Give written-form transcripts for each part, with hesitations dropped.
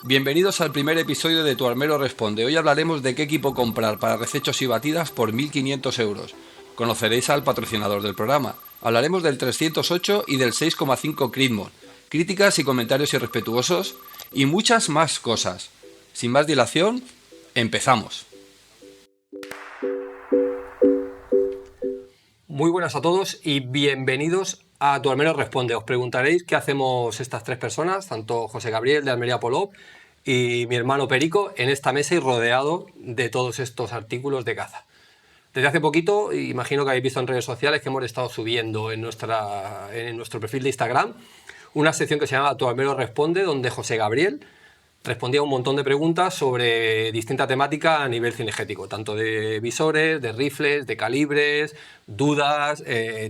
Bienvenidos al primer episodio de Tu Armero Responde. Hoy hablaremos de qué equipo comprar para recechos y batidas por 1.500 euros. Conoceréis al patrocinador del programa. Hablaremos del 308 y del 6,5 Creedmoor. Críticas y comentarios irrespetuosos y muchas más cosas. Sin más dilación, empezamos. Muy buenas a todos y bienvenidos a Tu Armero Responde. Os preguntaréis qué hacemos estas tres personas, tanto José Gabriel de Almería Polop y mi hermano Perico, en esta mesa y rodeado de todos estos artículos de caza. Desde hace poquito, imagino que habéis visto en redes sociales que hemos estado subiendo en nuestro perfil de Instagram una sección que se llama Tu Armero Responde, donde José Gabriel respondía a un montón de preguntas sobre distinta temática a nivel cinegético, tanto de visores, de rifles, de calibres, dudas,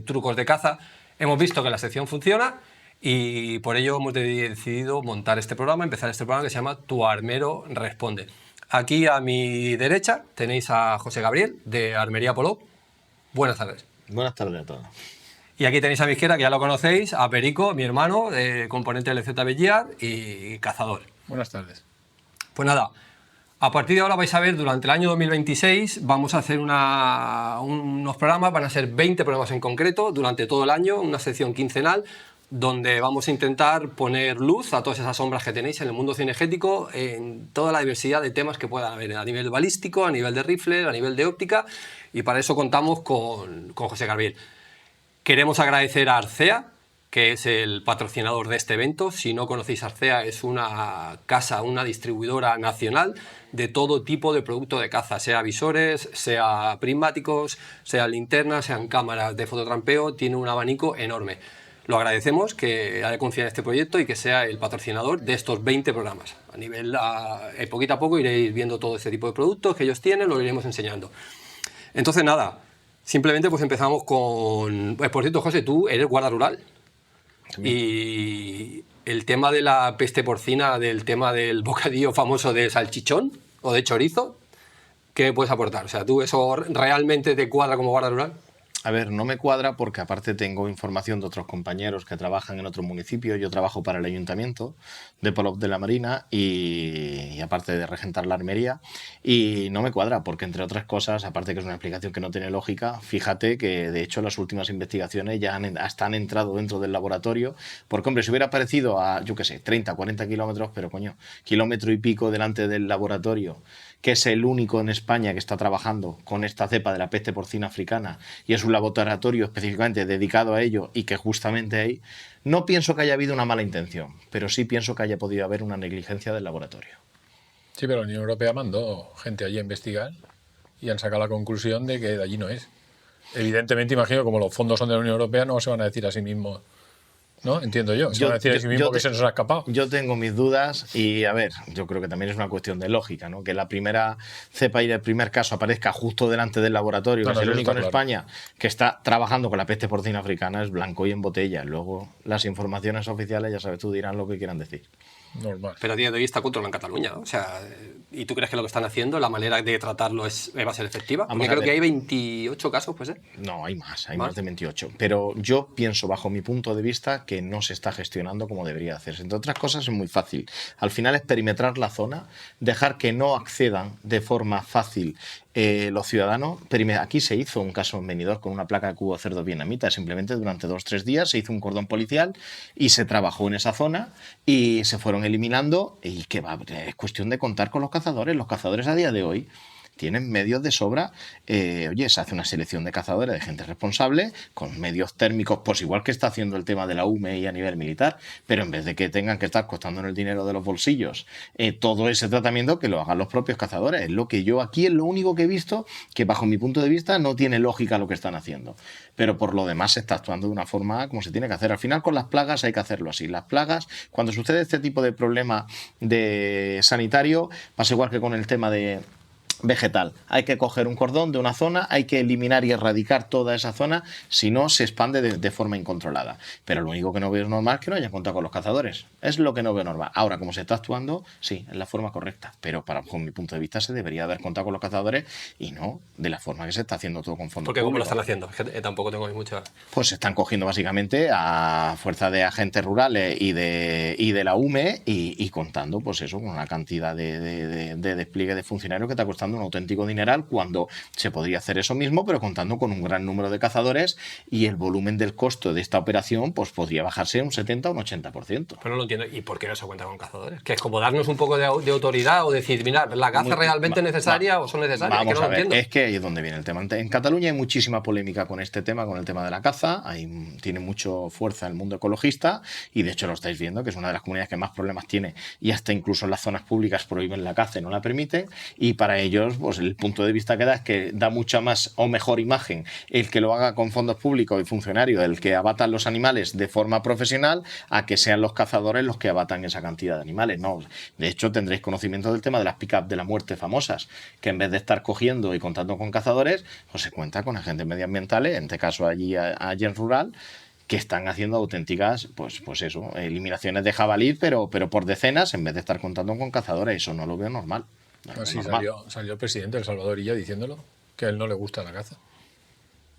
trucos de caza. Hemos visto que la sección funciona y por ello hemos decidido montar este programa, empezar este programa que se llama Tu Armero Responde. Aquí a mi derecha tenéis a José Gabriel de Almería Polop. Buenas tardes. Buenas tardes a todos. Y aquí tenéis a mi izquierda, que ya lo conocéis, a Perico, mi hermano, componente del LZ Belliar y cazador. Buenas tardes. Pues nada, a partir de ahora vais a ver, durante el año 2026 vamos a hacer unos programas, van a ser 20 programas en concreto, durante todo el año, una sección quincenal, donde vamos a intentar poner luz a todas esas sombras que tenéis en el mundo cinegético, en toda la diversidad de temas que puedan haber, a nivel balístico, a nivel de rifle, a nivel de óptica, y para eso contamos con José Gabriel. Queremos agradecer a Arcea, que es el patrocinador de este evento. Si no conocéis Arcea, es una casa, una distribuidora nacional de todo tipo de producto de caza, sea visores, sea prismáticos, sea linternas, sean cámaras de fototrampeo, tiene un abanico enorme. Lo agradecemos que haya confiado en este proyecto y que sea el patrocinador de estos 20 programas. Poquito a poco iréis viendo todo este tipo de productos que ellos tienen, lo iremos enseñando. Entonces nada, simplemente pues empezamos con... por cierto, José, tú eres guarda rural. Y el tema de la peste porcina, del tema del bocadillo famoso de salchichón o de chorizo, ¿qué me puedes aportar? O sea, ¿tú eso realmente te cuadra como guarda rural? A ver, no me cuadra porque aparte tengo información de otros compañeros que trabajan en otros municipios. Yo trabajo para el Ayuntamiento de Polop de la Marina y aparte de regentar la armería, y no me cuadra porque, entre otras cosas, aparte que es una explicación que no tiene lógica, fíjate que de hecho las últimas investigaciones ya hasta han entrado dentro del laboratorio, porque hombre, si hubiera aparecido a, yo qué sé, 30, 40 kilómetros, pero coño, kilómetro y pico delante del laboratorio, que es el único en España que está trabajando con esta cepa de la peste porcina africana y es un laboratorio específicamente dedicado a ello, y que justamente ahí no pienso que haya habido una mala intención, pero sí pienso que haya podido haber una negligencia del laboratorio. Sí, pero la Unión Europea mandó gente allí a investigar y han sacado la conclusión de que de allí no es. Evidentemente, imagino, como los fondos son de la Unión Europea, no se van a decir a sí mismos, ¿no? Entiendo yo. Se van a decir a sí mismos que se nos ha escapado. Yo tengo mis dudas y, a ver, yo creo que también es una cuestión de lógica, ¿no? Que la primera cepa y el primer caso aparezca justo delante del laboratorio, que es el único en España que está trabajando con la peste porcina africana, es blanco y en botella. Luego, las informaciones oficiales, ya sabes tú, dirán lo que quieran decir. Normal. Pero a día de hoy está controlado en Cataluña, ¿no? O sea, ¿y tú crees que lo que están haciendo, la manera de tratarlo va a ser efectiva? Porque creo que hay 28 casos, ¿puede ser? No, hay más de 28. Pero yo pienso, bajo mi punto de vista, que no se está gestionando como debería hacerse. Entre otras cosas, es muy fácil. Al final es perimetrar la zona, dejar que no accedan de forma fácil los ciudadanos. Aquí se hizo un caso en Benidorm con una placa de cubo de cerdo vietnamita. Simplemente durante 2 o 3 días se hizo un cordón policial y se trabajó en esa zona y se fueron eliminando, y que es cuestión de contar con los cazadores. Los cazadores a día de hoy tienen medios de sobra. Oye, se hace una selección de cazadores, de gente responsable, con medios térmicos, pues igual que está haciendo el tema de la UME y a nivel militar, pero en vez de que tengan que estar costando en el dinero de los bolsillos todo ese tratamiento, que lo hagan los propios cazadores. Es lo que yo aquí es lo único que he visto que, bajo mi punto de vista, no tiene lógica lo que están haciendo. Pero por lo demás se está actuando de una forma como se tiene que hacer. Al final, con las plagas hay que hacerlo así. Las plagas, cuando sucede este tipo de problema de sanitario, pasa igual que con el tema de vegetal. Hay que coger un cordón de una zona, hay que eliminar y erradicar toda esa zona, si no se expande de forma incontrolada. Pero lo único que no veo normal es que no hayan contado con los cazadores. Es lo que no veo normal. Ahora, como se está actuando, sí, es la forma correcta. Pero con mi punto de vista se debería haber contado con los cazadores y no de la forma que se está haciendo todo con fondos Porque ¿cómo lo públicos. están haciendo? Es que tampoco tengo mucha... Pues se están cogiendo básicamente a fuerza de agentes rurales y de la UME y contando, pues eso, con una cantidad de despliegue de funcionarios que está costando un auténtico dineral, cuando se podría hacer eso mismo, pero contando con un gran número de cazadores, y el volumen del costo de esta operación pues podría bajarse un 70 o un 80%. Pero no lo entiendo. ¿Y por qué no se cuenta con cazadores? Que es como darnos un poco de autoridad o decir, mira, ¿la caza realmente necesaria o son necesarias? Vamos que no a ver, lo entiendo. es que ahí es donde viene el tema. En Cataluña hay muchísima polémica con este tema, con el tema de la caza. Tiene mucho fuerza el mundo ecologista y de hecho lo estáis viendo, que es una de las comunidades que más problemas tiene, y hasta incluso en las zonas públicas prohíben la caza y no la permiten, y para ellos pues el punto de vista que da es que da mucha más o mejor imagen el que lo haga con fondos públicos y funcionarios, el que abatan los animales de forma profesional, a que sean los cazadores los que abatan esa cantidad de animales. No, de hecho tendréis conocimiento del tema de las pick-up de la muerte famosas, que en vez de estar cogiendo y contando con cazadores, pues se cuenta con agentes medioambientales, en este caso allí en rural, que están haciendo auténticas, pues eso, eliminaciones de jabalí, pero por decenas, en vez de estar contando con cazadores. Eso no lo veo normal. No lo Así veo normal. salió el presidente de El Salvador Illa diciéndolo, que a él no le gusta la caza.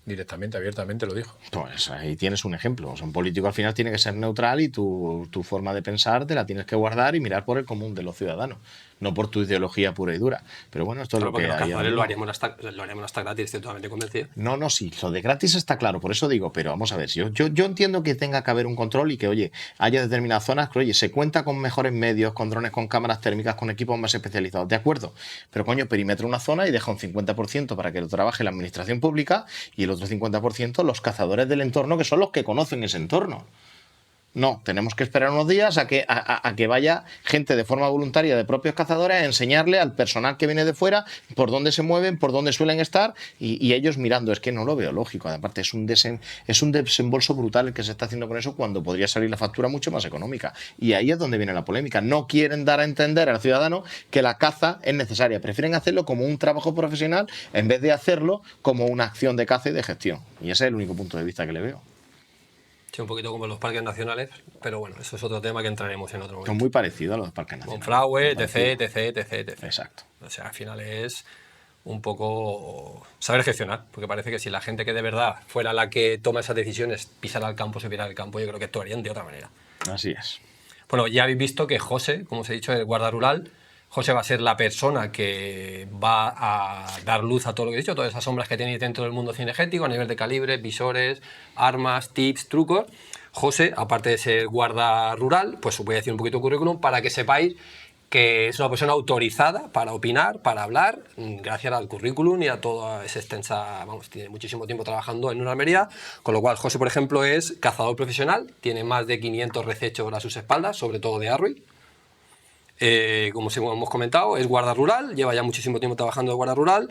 Directamente, abiertamente lo dijo. Pues ahí tienes un ejemplo. O sea, un político al final tiene que ser neutral y tu forma de pensar te la tienes que guardar y mirar por el común de los ciudadanos, no por tu ideología pura y dura. Pero bueno, esto es lo que los hay. cazadores lo haríamos hasta gratis, estoy totalmente convencido. No, sí, lo de gratis está claro, por eso digo, pero vamos a ver, yo entiendo que tenga que haber un control y que, oye, haya determinadas zonas que, oye, se cuenta con mejores medios, con drones, con cámaras térmicas, con equipos más especializados, de acuerdo, pero coño, perimetra una zona y deja un 50% para que lo trabaje la administración pública y el otro 50% los cazadores del entorno, que son los que conocen ese entorno. No, tenemos que esperar unos días a que vaya gente de forma voluntaria de propios cazadores a enseñarle al personal que viene de fuera por dónde se mueven, por dónde suelen estar y ellos mirando. Es que no lo veo lógico. Aparte, es un desembolso brutal el que se está haciendo con eso, cuando podría salir la factura mucho más económica. Y ahí es donde viene la polémica. No quieren dar a entender al ciudadano que la caza es necesaria. Prefieren hacerlo como un trabajo profesional en vez de hacerlo como una acción de caza y de gestión. Y ese es el único punto de vista que le veo. Sí, un poquito como los parques nacionales, pero bueno, eso es otro tema que entraremos en otro momento. Son muy parecidos a los parques nacionales. Monfragüe, etc. Exacto. O sea, al final es un poco saber gestionar, porque parece que si la gente que de verdad fuera la que toma esas decisiones pisara el campo, se pirara el campo, yo creo que actuarían de otra manera. Así es. Bueno, ya habéis visto que José, como os he dicho, el guarda rural, José va a ser la persona que va a dar luz a todo lo que he dicho, todas esas sombras que tenéis dentro del mundo cinegético a nivel de calibre, visores, armas, tips, trucos. José, aparte de ser guarda rural, pues os voy a decir un poquito de currículum para que sepáis que es una persona autorizada para opinar, para hablar, gracias al currículum y a toda esa extensa, vamos, tiene muchísimo tiempo trabajando en una armería, con lo cual José, por ejemplo, es cazador profesional, tiene más de 500 recechos a sus espaldas, sobre todo de arroy. Como hemos comentado, es guarda rural, lleva ya muchísimo tiempo trabajando de guarda rural,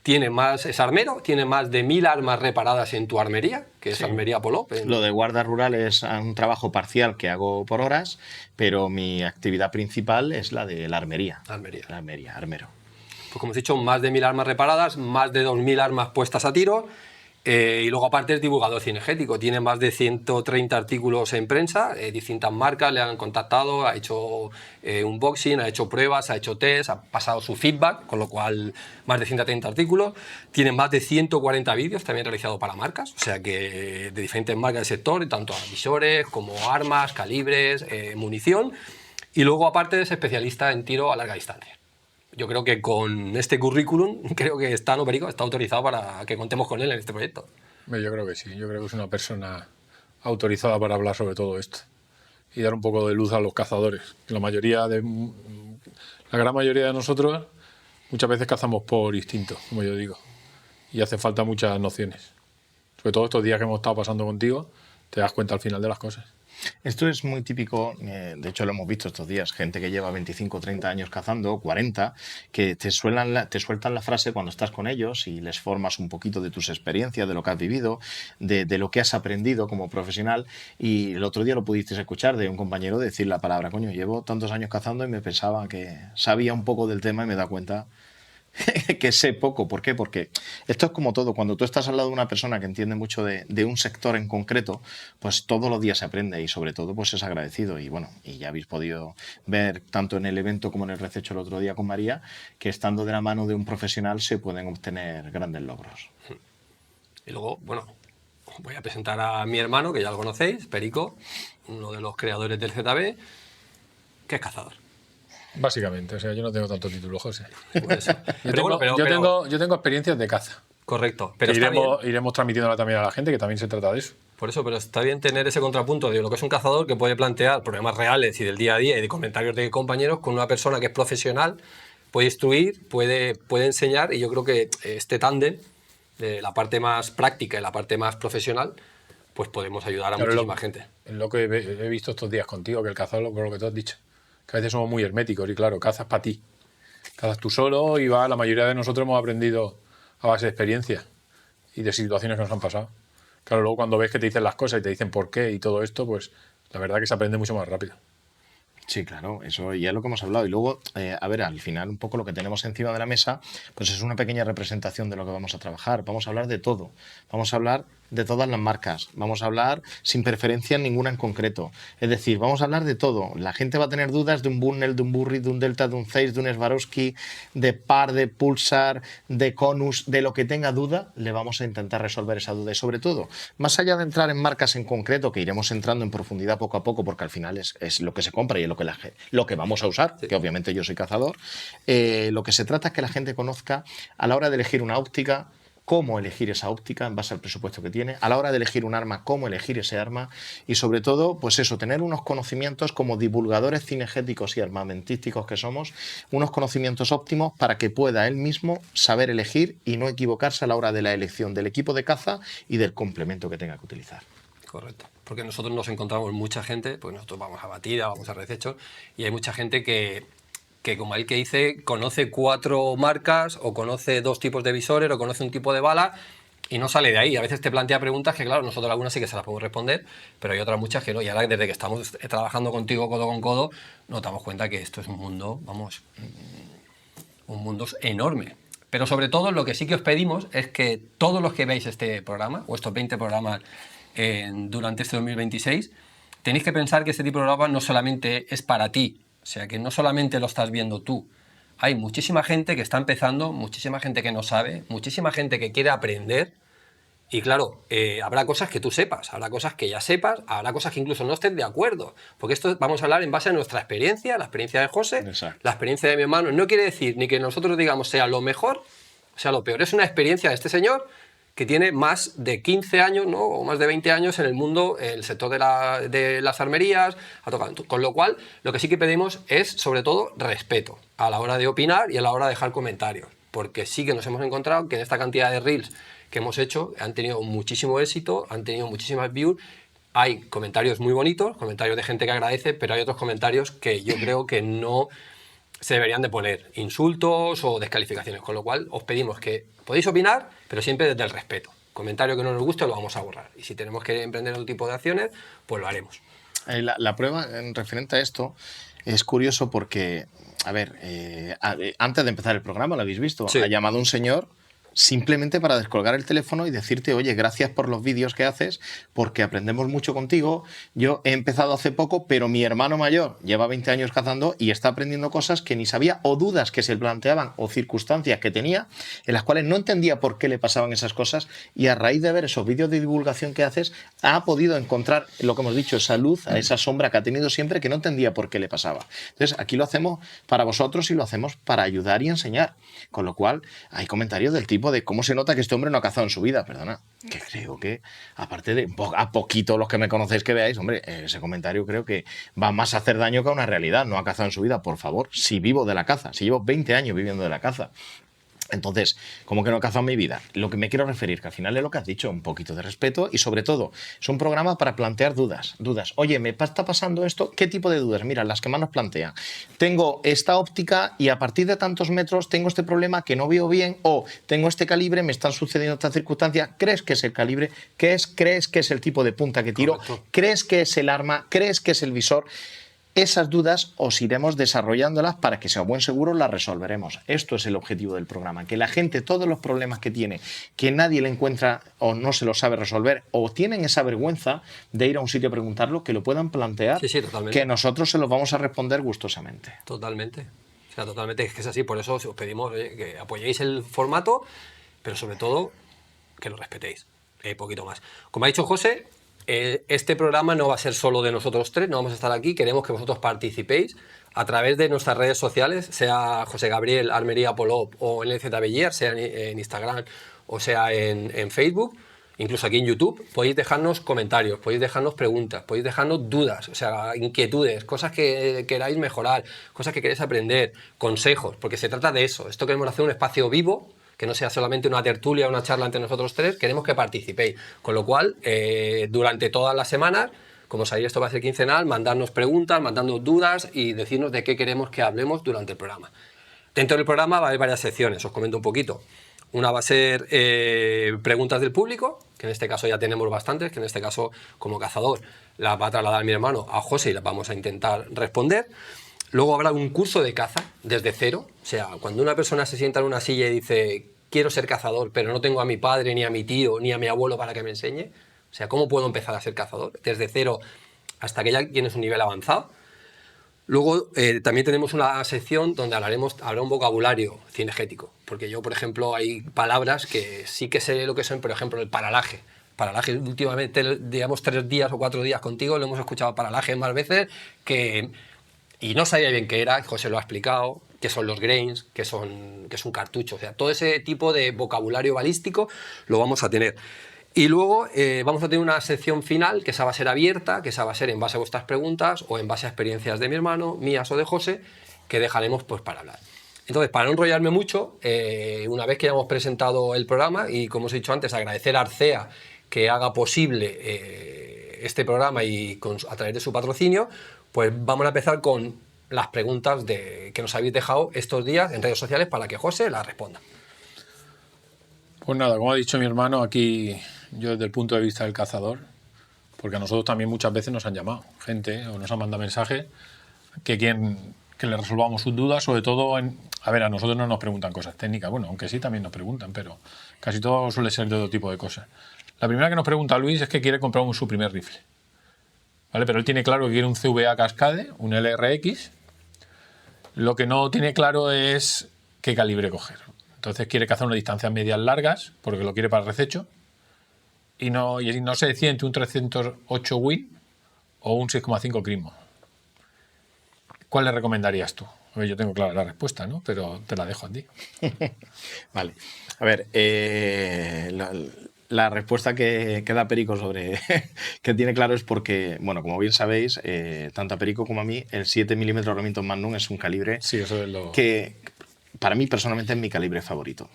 es armero, tiene más de 1000 armas reparadas en tu armería, que es Armería Polop. Lo de guarda rural es un trabajo parcial que hago por horas, pero mi actividad principal es la de la armería. Armero. Pues como os he dicho, más de 1000 armas reparadas, más de 2000 armas puestas a tiro. Y luego aparte es divulgador cinegético, tiene más de 130 artículos en prensa, distintas marcas le han contactado, ha hecho unboxing, ha hecho pruebas, ha hecho test, ha pasado su feedback, con lo cual más de 130 artículos, tiene más de 140 vídeos también realizados para marcas, o sea que de diferentes marcas del sector, tanto visores como armas, calibres, munición, y luego aparte es especialista en tiro a larga distancia. Yo creo que con este currículum, creo que está autorizado para que contemos con él en este proyecto. Yo creo que sí, yo creo que es una persona autorizada para hablar sobre todo esto y dar un poco de luz a los cazadores. La gran mayoría de nosotros muchas veces cazamos por instinto, como yo digo, y hace falta muchas nociones. Sobre todo estos días que hemos estado pasando contigo, te das cuenta al final de las cosas. Esto es muy típico, de hecho lo hemos visto estos días, gente que lleva 25 o 30 años cazando, 40, que te sueltan la frase cuando estás con ellos y les formas un poquito de tus experiencias, de lo que has vivido, de lo que has aprendido como profesional. Y el otro día lo pudisteis escuchar de un compañero decir la palabra, coño, llevo tantos años cazando y me pensaba que sabía un poco del tema y me da cuenta que sé poco. ¿Por qué? Porque esto es como todo. Cuando tú estás al lado de una persona que entiende mucho de un sector en concreto, pues todos los días se aprende y sobre todo pues es agradecido. Y bueno, y ya habéis podido ver tanto en el evento como en el rececho el otro día con María, que estando de la mano de un profesional se pueden obtener grandes logros. Y luego, bueno, voy a presentar a mi hermano, que ya lo conocéis, Perico, uno de los creadores del ZB, que es cazador. Básicamente, o sea, yo no tengo tanto título, José. Por eso. Yo tengo experiencias de caza. Correcto, pero Que está bien. iremos transmitiéndola también a la gente, que también se trata de eso. Por eso, pero está bien tener ese contrapunto de lo que es un cazador que puede plantear problemas reales y del día a día y de comentarios de compañeros con una persona que es profesional, puede instruir, puede enseñar, y yo creo que este tándem de la parte más práctica y la parte más profesional, pues podemos ayudar a muchísima gente. Es lo que he visto estos días contigo, que el cazador, por lo que tú has dicho, que a veces somos muy herméticos y claro, cazas para ti. Cazas tú solo y la mayoría de nosotros hemos aprendido a base de experiencia y de situaciones que nos han pasado. Claro, luego cuando ves que te dicen las cosas y te dicen por qué y todo esto, pues la verdad que se aprende mucho más rápido. Sí, claro, eso ya es lo que hemos hablado. Y luego, a ver, al final un poco lo que tenemos encima de la mesa, pues es una pequeña representación de lo que vamos a trabajar. Vamos a hablar de todo. Vamos a hablar de todas las marcas. Vamos a hablar sin preferencia ninguna en concreto. Es decir, vamos a hablar de todo. La gente va a tener dudas de un Bunnell, de un Burri, de un Delta, de un Zeiss, de un Swarovski, de Par, de Pulsar, de Conus, de lo que tenga duda, le vamos a intentar resolver esa duda. Y sobre todo, más allá de entrar en marcas en concreto, que iremos entrando en profundidad poco a poco, porque al final es lo que se compra y es lo que vamos a usar, sí. Que obviamente yo soy cazador, lo que se trata es que la gente conozca a la hora de elegir una óptica, cómo elegir esa óptica en base al presupuesto que tiene, a la hora de elegir un arma, cómo elegir ese arma y sobre todo, pues eso, tener unos conocimientos como divulgadores cinegéticos y armamentísticos que somos, unos conocimientos óptimos para que pueda él mismo saber elegir y no equivocarse a la hora de la elección del equipo de caza y del complemento que tenga que utilizar. Correcto, porque nosotros nos encontramos mucha gente, pues nosotros vamos a batida, vamos a recechos, y hay mucha gente que como él que dice, conoce 4 marcas o conoce 2 tipos de visores o conoce un tipo de bala y no sale de ahí. A veces te plantea preguntas que, claro, nosotros algunas sí que se las podemos responder, pero hay otras muchas que no. Y ahora, desde que estamos trabajando contigo codo con codo, nos damos cuenta que esto es un mundo, vamos, un mundo enorme. Pero sobre todo lo que sí que os pedimos es que todos los que veáis este programa, o estos 20 programas durante este 2026, tenéis que pensar que este tipo de programa no solamente es para ti, o sea, que no solamente lo estás viendo tú. Hay muchísima gente que está empezando, muchísima gente que no sabe, muchísima gente que quiere aprender. Y claro, habrá cosas que tú sepas, habrá cosas que ya sepas, habrá cosas que incluso no estés de acuerdo. Porque esto vamos a hablar en base a nuestra experiencia, la experiencia de José, exacto, la experiencia de mi hermano. No quiere decir ni que nosotros digamos sea lo mejor o sea lo peor. Es una experiencia de este señor que tiene más de 15 años, ¿no? O más de 20 años en el mundo, en el sector de las armerías, ha tocado. Con lo cual, lo que sí que pedimos es, sobre todo, respeto a la hora de opinar y a la hora de dejar comentarios. Porque sí que nos hemos encontrado que en esta cantidad de reels que hemos hecho han tenido muchísimo éxito, han tenido muchísimas views. Hay comentarios muy bonitos, comentarios de gente que agradece, pero hay otros comentarios que yo creo que no se deberían de poner insultos o descalificaciones, con lo cual os pedimos que podéis opinar, pero siempre desde el respeto. Comentario que no nos guste lo vamos a borrar y si tenemos que emprender otro tipo de acciones, pues lo haremos. La prueba en referente a esto es curioso porque, a ver, antes de empezar el programa, lo habéis visto, sí. Ha llamado un señor simplemente para descolgar el teléfono y decirte, oye, gracias por los vídeos que haces, porque aprendemos mucho contigo. Yo he empezado hace poco, pero mi hermano mayor lleva 20 años cazando y está aprendiendo cosas que ni sabía, o dudas que se planteaban, o circunstancias que tenía, en las cuales no entendía por qué le pasaban esas cosas, y a raíz de ver esos vídeos de divulgación que haces, ha podido encontrar, lo que hemos dicho, esa luz, a esa sombra que ha tenido siempre, que no entendía por qué le pasaba. Entonces, aquí lo hacemos para vosotros y lo hacemos para ayudar y enseñar. Con lo cual, hay comentarios del tipo de cómo se nota que este hombre no ha cazado en su vida. Perdona, que creo que, aparte de a poquito los que me conocéis que veáis, hombre, ese comentario creo que va más a hacer daño que a una realidad. No ha cazado en su vida, por favor. Si vivo de la caza, si llevo 20 años viviendo de la caza. Entonces, ¿cómo que no he cazado en mi vida? Lo que me quiero referir, que al final es lo que has dicho, un poquito de respeto y sobre todo, es un programa para plantear dudas. Oye, ¿me está pasando esto? ¿Qué tipo de dudas? Mira, las que más nos plantean. Tengo esta óptica y a partir de tantos metros tengo este problema que no veo bien, o tengo este calibre, me están sucediendo estas circunstancias. ¿Crees que es el calibre? ¿Crees que es el tipo de punta que tiro? Correcto. ¿Crees que es el arma? ¿Crees que es el visor? esas dudas os iremos desarrollándolas para que, sea buen seguro, las resolveremos. Esto es el objetivo del programa, que la gente, todos los problemas que tiene, que nadie le encuentra o no se lo sabe resolver, o tienen esa vergüenza de ir a un sitio a preguntarlo, que lo puedan plantear, Sí, totalmente. que nosotros se los vamos a responder gustosamente. Totalmente. O sea, totalmente, es que es así, por eso os pedimos que apoyéis el formato, pero sobre todo que lo respetéis. Poquito más. Como ha dicho José, este programa no va a ser solo de nosotros tres, no vamos a estar aquí, queremos que vosotros participéis a través de nuestras redes sociales, sea José Gabriel Armería Polop o NZ Bellier, sea en Instagram o sea en Facebook, incluso aquí en YouTube. Podéis dejarnos comentarios, podéis dejarnos preguntas, podéis dejarnos dudas, o sea, inquietudes, cosas que queráis mejorar, cosas que queréis aprender, consejos, porque se trata de eso. Esto queremos hacer un espacio vivo, que no sea solamente una tertulia, una charla entre nosotros tres, queremos que participéis. Con lo cual, durante todas las semanas, como sabéis, esto va a ser quincenal, mandarnos preguntas, mandarnos dudas y decirnos de qué queremos que hablemos durante el programa. Dentro del programa va a haber varias secciones, os comento un poquito. Una va a ser preguntas del público, que en este caso ya tenemos bastantes, que en este caso, como cazador, las va a trasladar mi hermano a José y las vamos a intentar responder. Luego habrá un curso de caza desde cero. O sea, cuando una persona se sienta en una silla y dice, quiero ser cazador, pero no tengo a mi padre, ni a mi tío, ni a mi abuelo para que me enseñe. O sea, ¿cómo puedo empezar a ser cazador? Desde cero hasta que ya tienes un nivel avanzado. Luego también tenemos una sección donde habrá un vocabulario cinegético. Porque yo, por ejemplo, hay palabras que sí que sé lo que son, por ejemplo, el paralaje. Paralaje, últimamente, digamos, 3 días o 4 días contigo, lo hemos escuchado paralaje más veces que... Y no sabía bien qué era, José lo ha explicado, qué son los grains, qué es un cartucho. O sea, todo ese tipo de vocabulario balístico lo vamos a tener. Y luego vamos a tener una sección final, que esa va a ser abierta, que esa va a ser en base a vuestras preguntas o en base a experiencias de mi hermano, mías o de José, que dejaremos pues para hablar. Entonces, para no enrollarme mucho, una vez que hayamos presentado el programa, y como os he dicho antes, agradecer a Arcea que haga posible este programa y a través de su patrocinio, pues vamos a empezar con las preguntas que nos habéis dejado estos días en redes sociales para que José las responda. Pues nada, como ha dicho mi hermano, aquí yo desde el punto de vista del cazador, porque a nosotros también muchas veces nos han llamado gente o nos han mandado mensajes que le resolvamos sus dudas, sobre todo a ver, a nosotros no nos preguntan cosas técnicas, bueno, aunque sí también nos preguntan, pero casi todo suele ser de otro tipo de cosas. La primera que nos pregunta Luis es que quiere comprar su primer rifle, ¿vale? Pero él tiene claro que quiere un CVA Cascade, un LRX. Lo que no tiene claro es qué calibre coger. Entonces quiere cazar unas distancias medias largas, porque lo quiere para el rececho, y no se decide entre un 308 Win o un 6,5 Crismo. ¿Cuál le recomendarías tú? A ver, yo tengo clara la respuesta, ¿no? Pero te la dejo a ti. Vale. A ver, la respuesta que da Perico sobre que tiene claro es porque, bueno, como bien sabéis, tanto a Perico como a mí, el 7 mm Remington Magnum es un calibre Sí, eso es lo... que para mí personalmente es mi calibre favorito.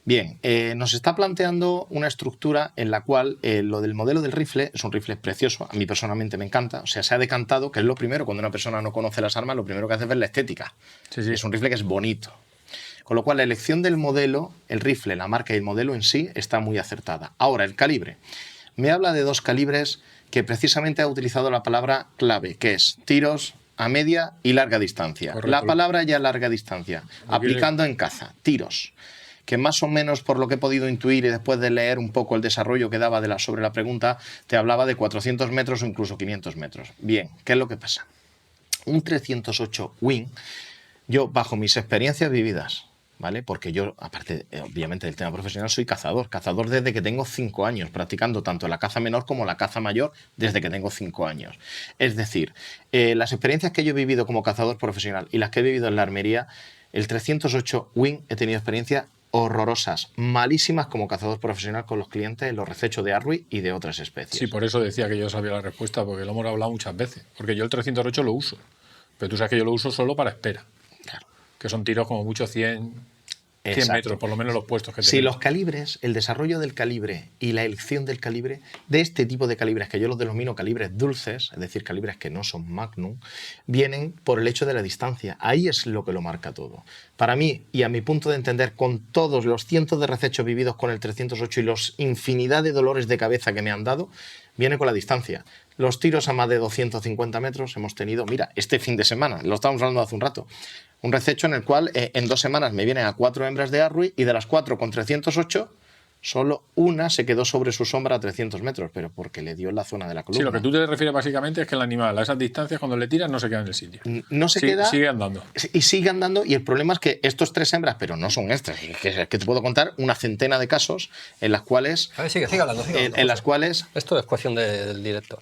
Bien, nos está planteando una estructura en la cual lo del modelo del rifle es un rifle precioso, a mí personalmente me encanta, o sea, se ha decantado, que es lo primero, cuando una persona no conoce las armas, lo primero que hace es ver la estética. Sí, sí. Es un rifle que es bonito. Con lo cual, la elección del modelo, el rifle, la marca y el modelo en sí está muy acertada. Ahora, el calibre. Me habla de 2 calibres que precisamente ha utilizado la palabra clave, que es tiros a media y larga distancia. Correcto. La palabra ya larga distancia, aplicando en caza, tiros, que más o menos por lo que he podido intuir y después de leer un poco el desarrollo que daba sobre la pregunta, te hablaba de 400 metros o incluso 500 metros. Bien, ¿qué es lo que pasa? Un 308 Win, yo bajo mis experiencias vividas, ¿vale? Porque yo, aparte, obviamente, del tema profesional, soy cazador desde que tengo 5 años, practicando tanto la caza menor como la caza mayor desde que tengo 5 años. Es decir, las experiencias que yo he vivido como cazador profesional y las que he vivido en la armería, el 308 Win he tenido experiencias horrorosas, malísimas como cazador profesional con los clientes en los recechos de Arwi y de otras especies. Sí, por eso decía que yo sabía la respuesta, porque lo hemos hablado muchas veces. Porque yo el 308 lo uso, pero tú sabes que yo lo uso solo para espera. Claro. Que son tiros como mucho 100 Exacto. metros, por lo menos los puestos que tenemos. Si los calibres, el desarrollo del calibre y la elección del calibre, de este tipo de calibres, que yo los denomino calibres dulces, es decir, calibres que no son magnum, vienen por el hecho de la distancia. Ahí es lo que lo marca todo. Para mí, y a mi punto de entender, con todos los cientos de recechos vividos con el 308 y los infinidad de dolores de cabeza que me han dado, viene con la distancia. los tiros a más de 250 metros hemos tenido, mira, este fin de semana, lo estábamos hablando hace un rato, un rececho en el cual en 2 semanas me vienen a 4 hembras de Arrui y de las 4 con 308, solo una se quedó sobre su sombra a 300 metros, pero porque le dio en la zona de la columna. Sí, lo que tú te refieres básicamente es que el animal a esas distancias, cuando le tiras, no se queda en el sitio. No se queda. Sigue andando. Y sigue andando, y el problema es que estos 3 hembras, pero no son estas, que te puedo contar una centena de casos en las cuales. A ver, sigue hablando. En las cuales. Esto es cuestión del director.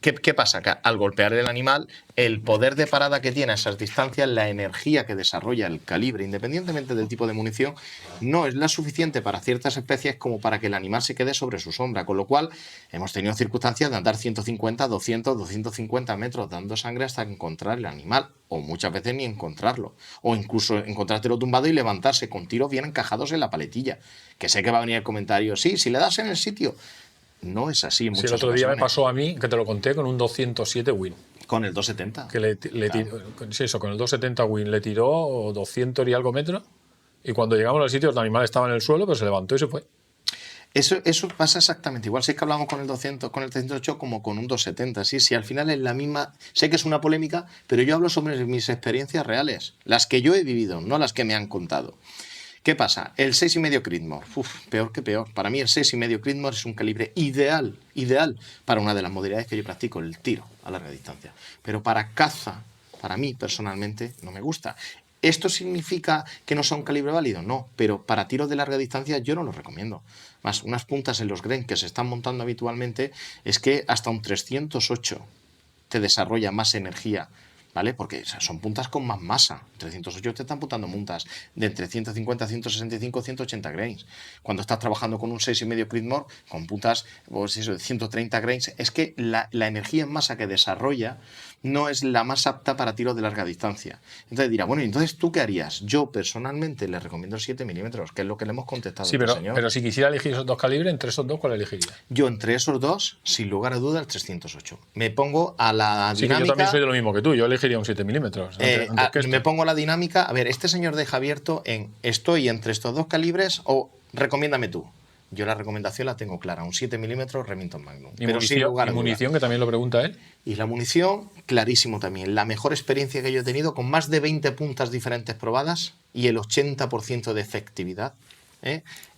¿Qué pasa? Que al golpear el animal, el poder de parada que tiene a esas distancias, la energía que desarrolla el calibre, independientemente del tipo de munición, no es la suficiente para ciertas especies como para que el animal se quede sobre su sombra. Con lo cual, hemos tenido circunstancias de andar 150, 200, 250 metros dando sangre hasta encontrar el animal, o muchas veces ni encontrarlo. O incluso encontrártelo tumbado y levantarse con tiros bien encajados en la paletilla. Que sé que va a venir el comentario, sí, si le das en el sitio. No es así en muchas el otro día me ocasiones. pasó a mí, que te lo conté, con un 207 Win. Con el 270. Que sí, eso, con el 270 Win le tiró 200 y algo metros, y cuando llegamos al sitio el animal estaba en el suelo, pero se levantó y se fue. Eso pasa exactamente igual. Sé que hablamos con el 200, con el 308 como con un 270. Sí, al final es la misma. Sé que es una polémica, pero yo hablo sobre mis experiencias reales, las que yo he vivido, no las que me han contado. ¿Qué pasa? El 6,5 Creedmoor, peor que peor. Para mí el 6,5 Creedmoor es un calibre ideal para una de las modalidades que yo practico, el tiro a larga distancia. Pero para caza, para mí personalmente, no me gusta. ¿Esto significa que no sea un calibre válido? No, pero para tiros de larga distancia yo no lo recomiendo. Más, unas puntas en los Gren que se están montando habitualmente es que hasta un 308 te desarrolla más energía, ¿vale? Porque son puntas con más masa. 308 te están apuntando puntas de entre 150, 165, 180 grains. Cuando estás trabajando con un 6,5 Creedmoor, con puntas pues eso, de 130 grains, es que la energía en masa que desarrolla no es la más apta para tiros de larga distancia. Entonces dirá, bueno, entonces ¿tú qué harías? Yo personalmente le recomiendo el 7 milímetros, que es lo que le hemos contestado Sí, al señor. pero si quisiera elegir esos dos calibres, entre esos dos, ¿cuál elegiría? Yo entre esos dos, sin lugar a duda, el 308. Me pongo a la Sí, dinámica. que yo también soy de lo mismo que tú, yo elegiría un 7 milímetros. Me pongo la dinámica. A ver, este señor deja abierto en estoy entre estos dos calibres o recomiéndame tú. Yo la recomendación la tengo clara, un 7 milímetros Remington Magnum. Y munición, que también lo pregunta él. Y la munición, clarísimo también. La mejor experiencia que yo he tenido, con más de 20 puntas diferentes probadas y el 80% de efectividad,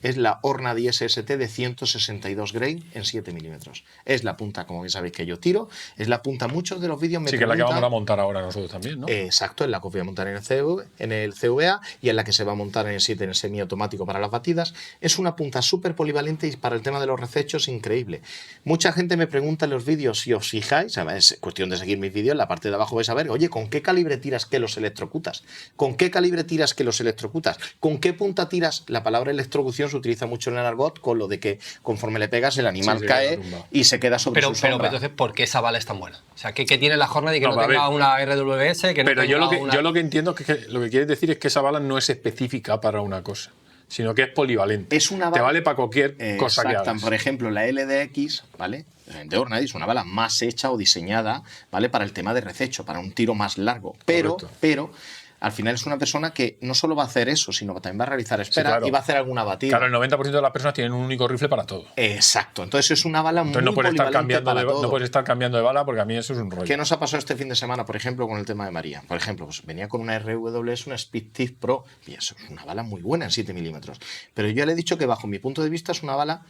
es la Orna 10 ST de 162 grain en 7 milímetros. Es la punta, como bien sabéis, que yo tiro. Es la punta, muchos de los vídeos me Sí, que es la que vamos a montar ahora nosotros también, ¿no? Exacto, es la que voy a montar en el CVA y en la que se va a montar en el 7 en el semiautomático para las batidas. Es una punta súper polivalente y para el tema de los recechos increíble. Mucha gente me pregunta en los vídeos, si os fijáis, es cuestión de seguir mis vídeos, en la parte de abajo vais a ver, oye, ¿con qué calibre tiras que los electrocutas? ¿Con qué calibre tiras que los electrocutas? ¿Con qué punta tiras? La palabra electrocución se utiliza mucho en el argot con lo de que conforme le pegas el animal cae y se queda sobre su sombra. Pero entonces, ¿por qué esa bala es tan buena? O sea, ¿qué tiene la Hornady que no tenga una RWS? Que no pero yo lo que entiendo es que lo que quieres decir es que esa bala no es específica para una cosa, sino que es polivalente. Es una bala, te vale para cualquier cosa que hagas. Por ejemplo, la LDX, ¿vale? De Hornady es una bala más hecha o diseñada, ¿vale? Para el tema de rececho, para un tiro más largo. Pero al final es una persona que no solo va a hacer eso, sino que también va a realizar espera y va a hacer alguna batida. Claro, el 90% de las personas tienen un único rifle para todo. Exacto. Entonces es una bala muy polivalente para todo. No puedes estar cambiando de bala porque a mí eso es un rollo. ¿Qué nos ha pasado este fin de semana, por ejemplo, con el tema de María? Por ejemplo, pues venía con una RWS, una Speed Thief Pro, y eso es una bala muy buena en 7 milímetros. Pero yo le he dicho que bajo mi punto de vista es una bala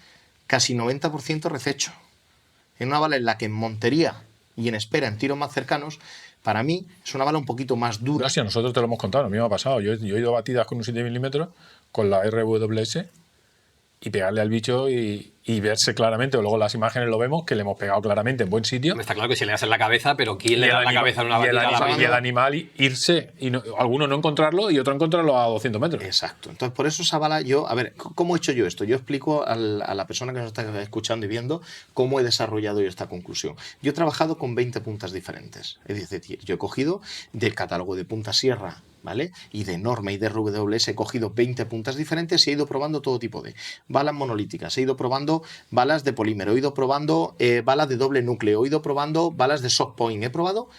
casi 90% rececho. Es una bala en la que en montería y en espera, en tiros más cercanos, para mí es una bala un poquito más dura. Sí, a nosotros te lo hemos contado, a mí me ha pasado. Yo he ido a batidas con un 7 milímetros con la RWS y pegarle al bicho y verse claramente, o luego las imágenes lo vemos, que le hemos pegado claramente en buen sitio. Está claro que si le das en la cabeza, pero ¿quién le da en la cabeza en una batida? Y el animal irse, y alguno no encontrarlo y otro encontrarlo a 200 metros. Exacto. Entonces, por eso esa bala, a ver, ¿cómo he hecho yo esto? Yo explico a la persona que nos está escuchando y viendo cómo he desarrollado yo esta conclusión. Yo he trabajado con 20 puntas diferentes. Es decir, yo he cogido del catálogo de punta sierra, ¿vale? Y de Norma y de RWS he cogido 20 puntas diferentes y he ido probando todo tipo de balas monolíticas, he ido probando balas de polímero, he ido probando balas de doble núcleo, he ido probando balas de soft point, he probado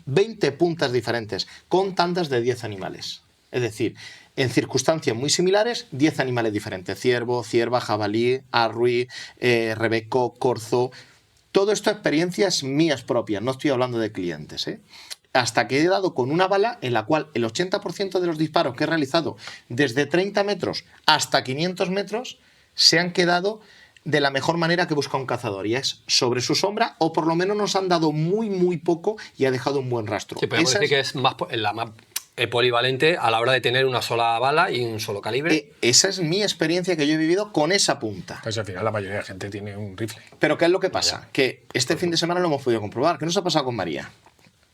20 puntas diferentes con tandas de 10 animales. Es decir, en circunstancias muy similares, 10 animales diferentes: ciervo, cierva, jabalí, arrui, rebeco, corzo. Todo esto experiencias mías propias, no estoy hablando de clientes, ¿eh? Hasta que he dado con una bala en la cual el 80% de los disparos que he realizado desde 30 metros hasta 500 metros se han quedado de la mejor manera que busca un cazador, y es sobre su sombra, o por lo menos nos han dado muy poco y ha dejado un buen rastro. Sí, podemos decir que es la más polivalente a la hora de tener una sola bala y un solo calibre. Esa es mi experiencia que yo he vivido con esa punta. Pues al final la mayoría de la gente tiene un rifle. Pero ¿qué es lo que pasa? Que este fin de semana lo hemos podido comprobar. ¿Qué nos ha pasado con María?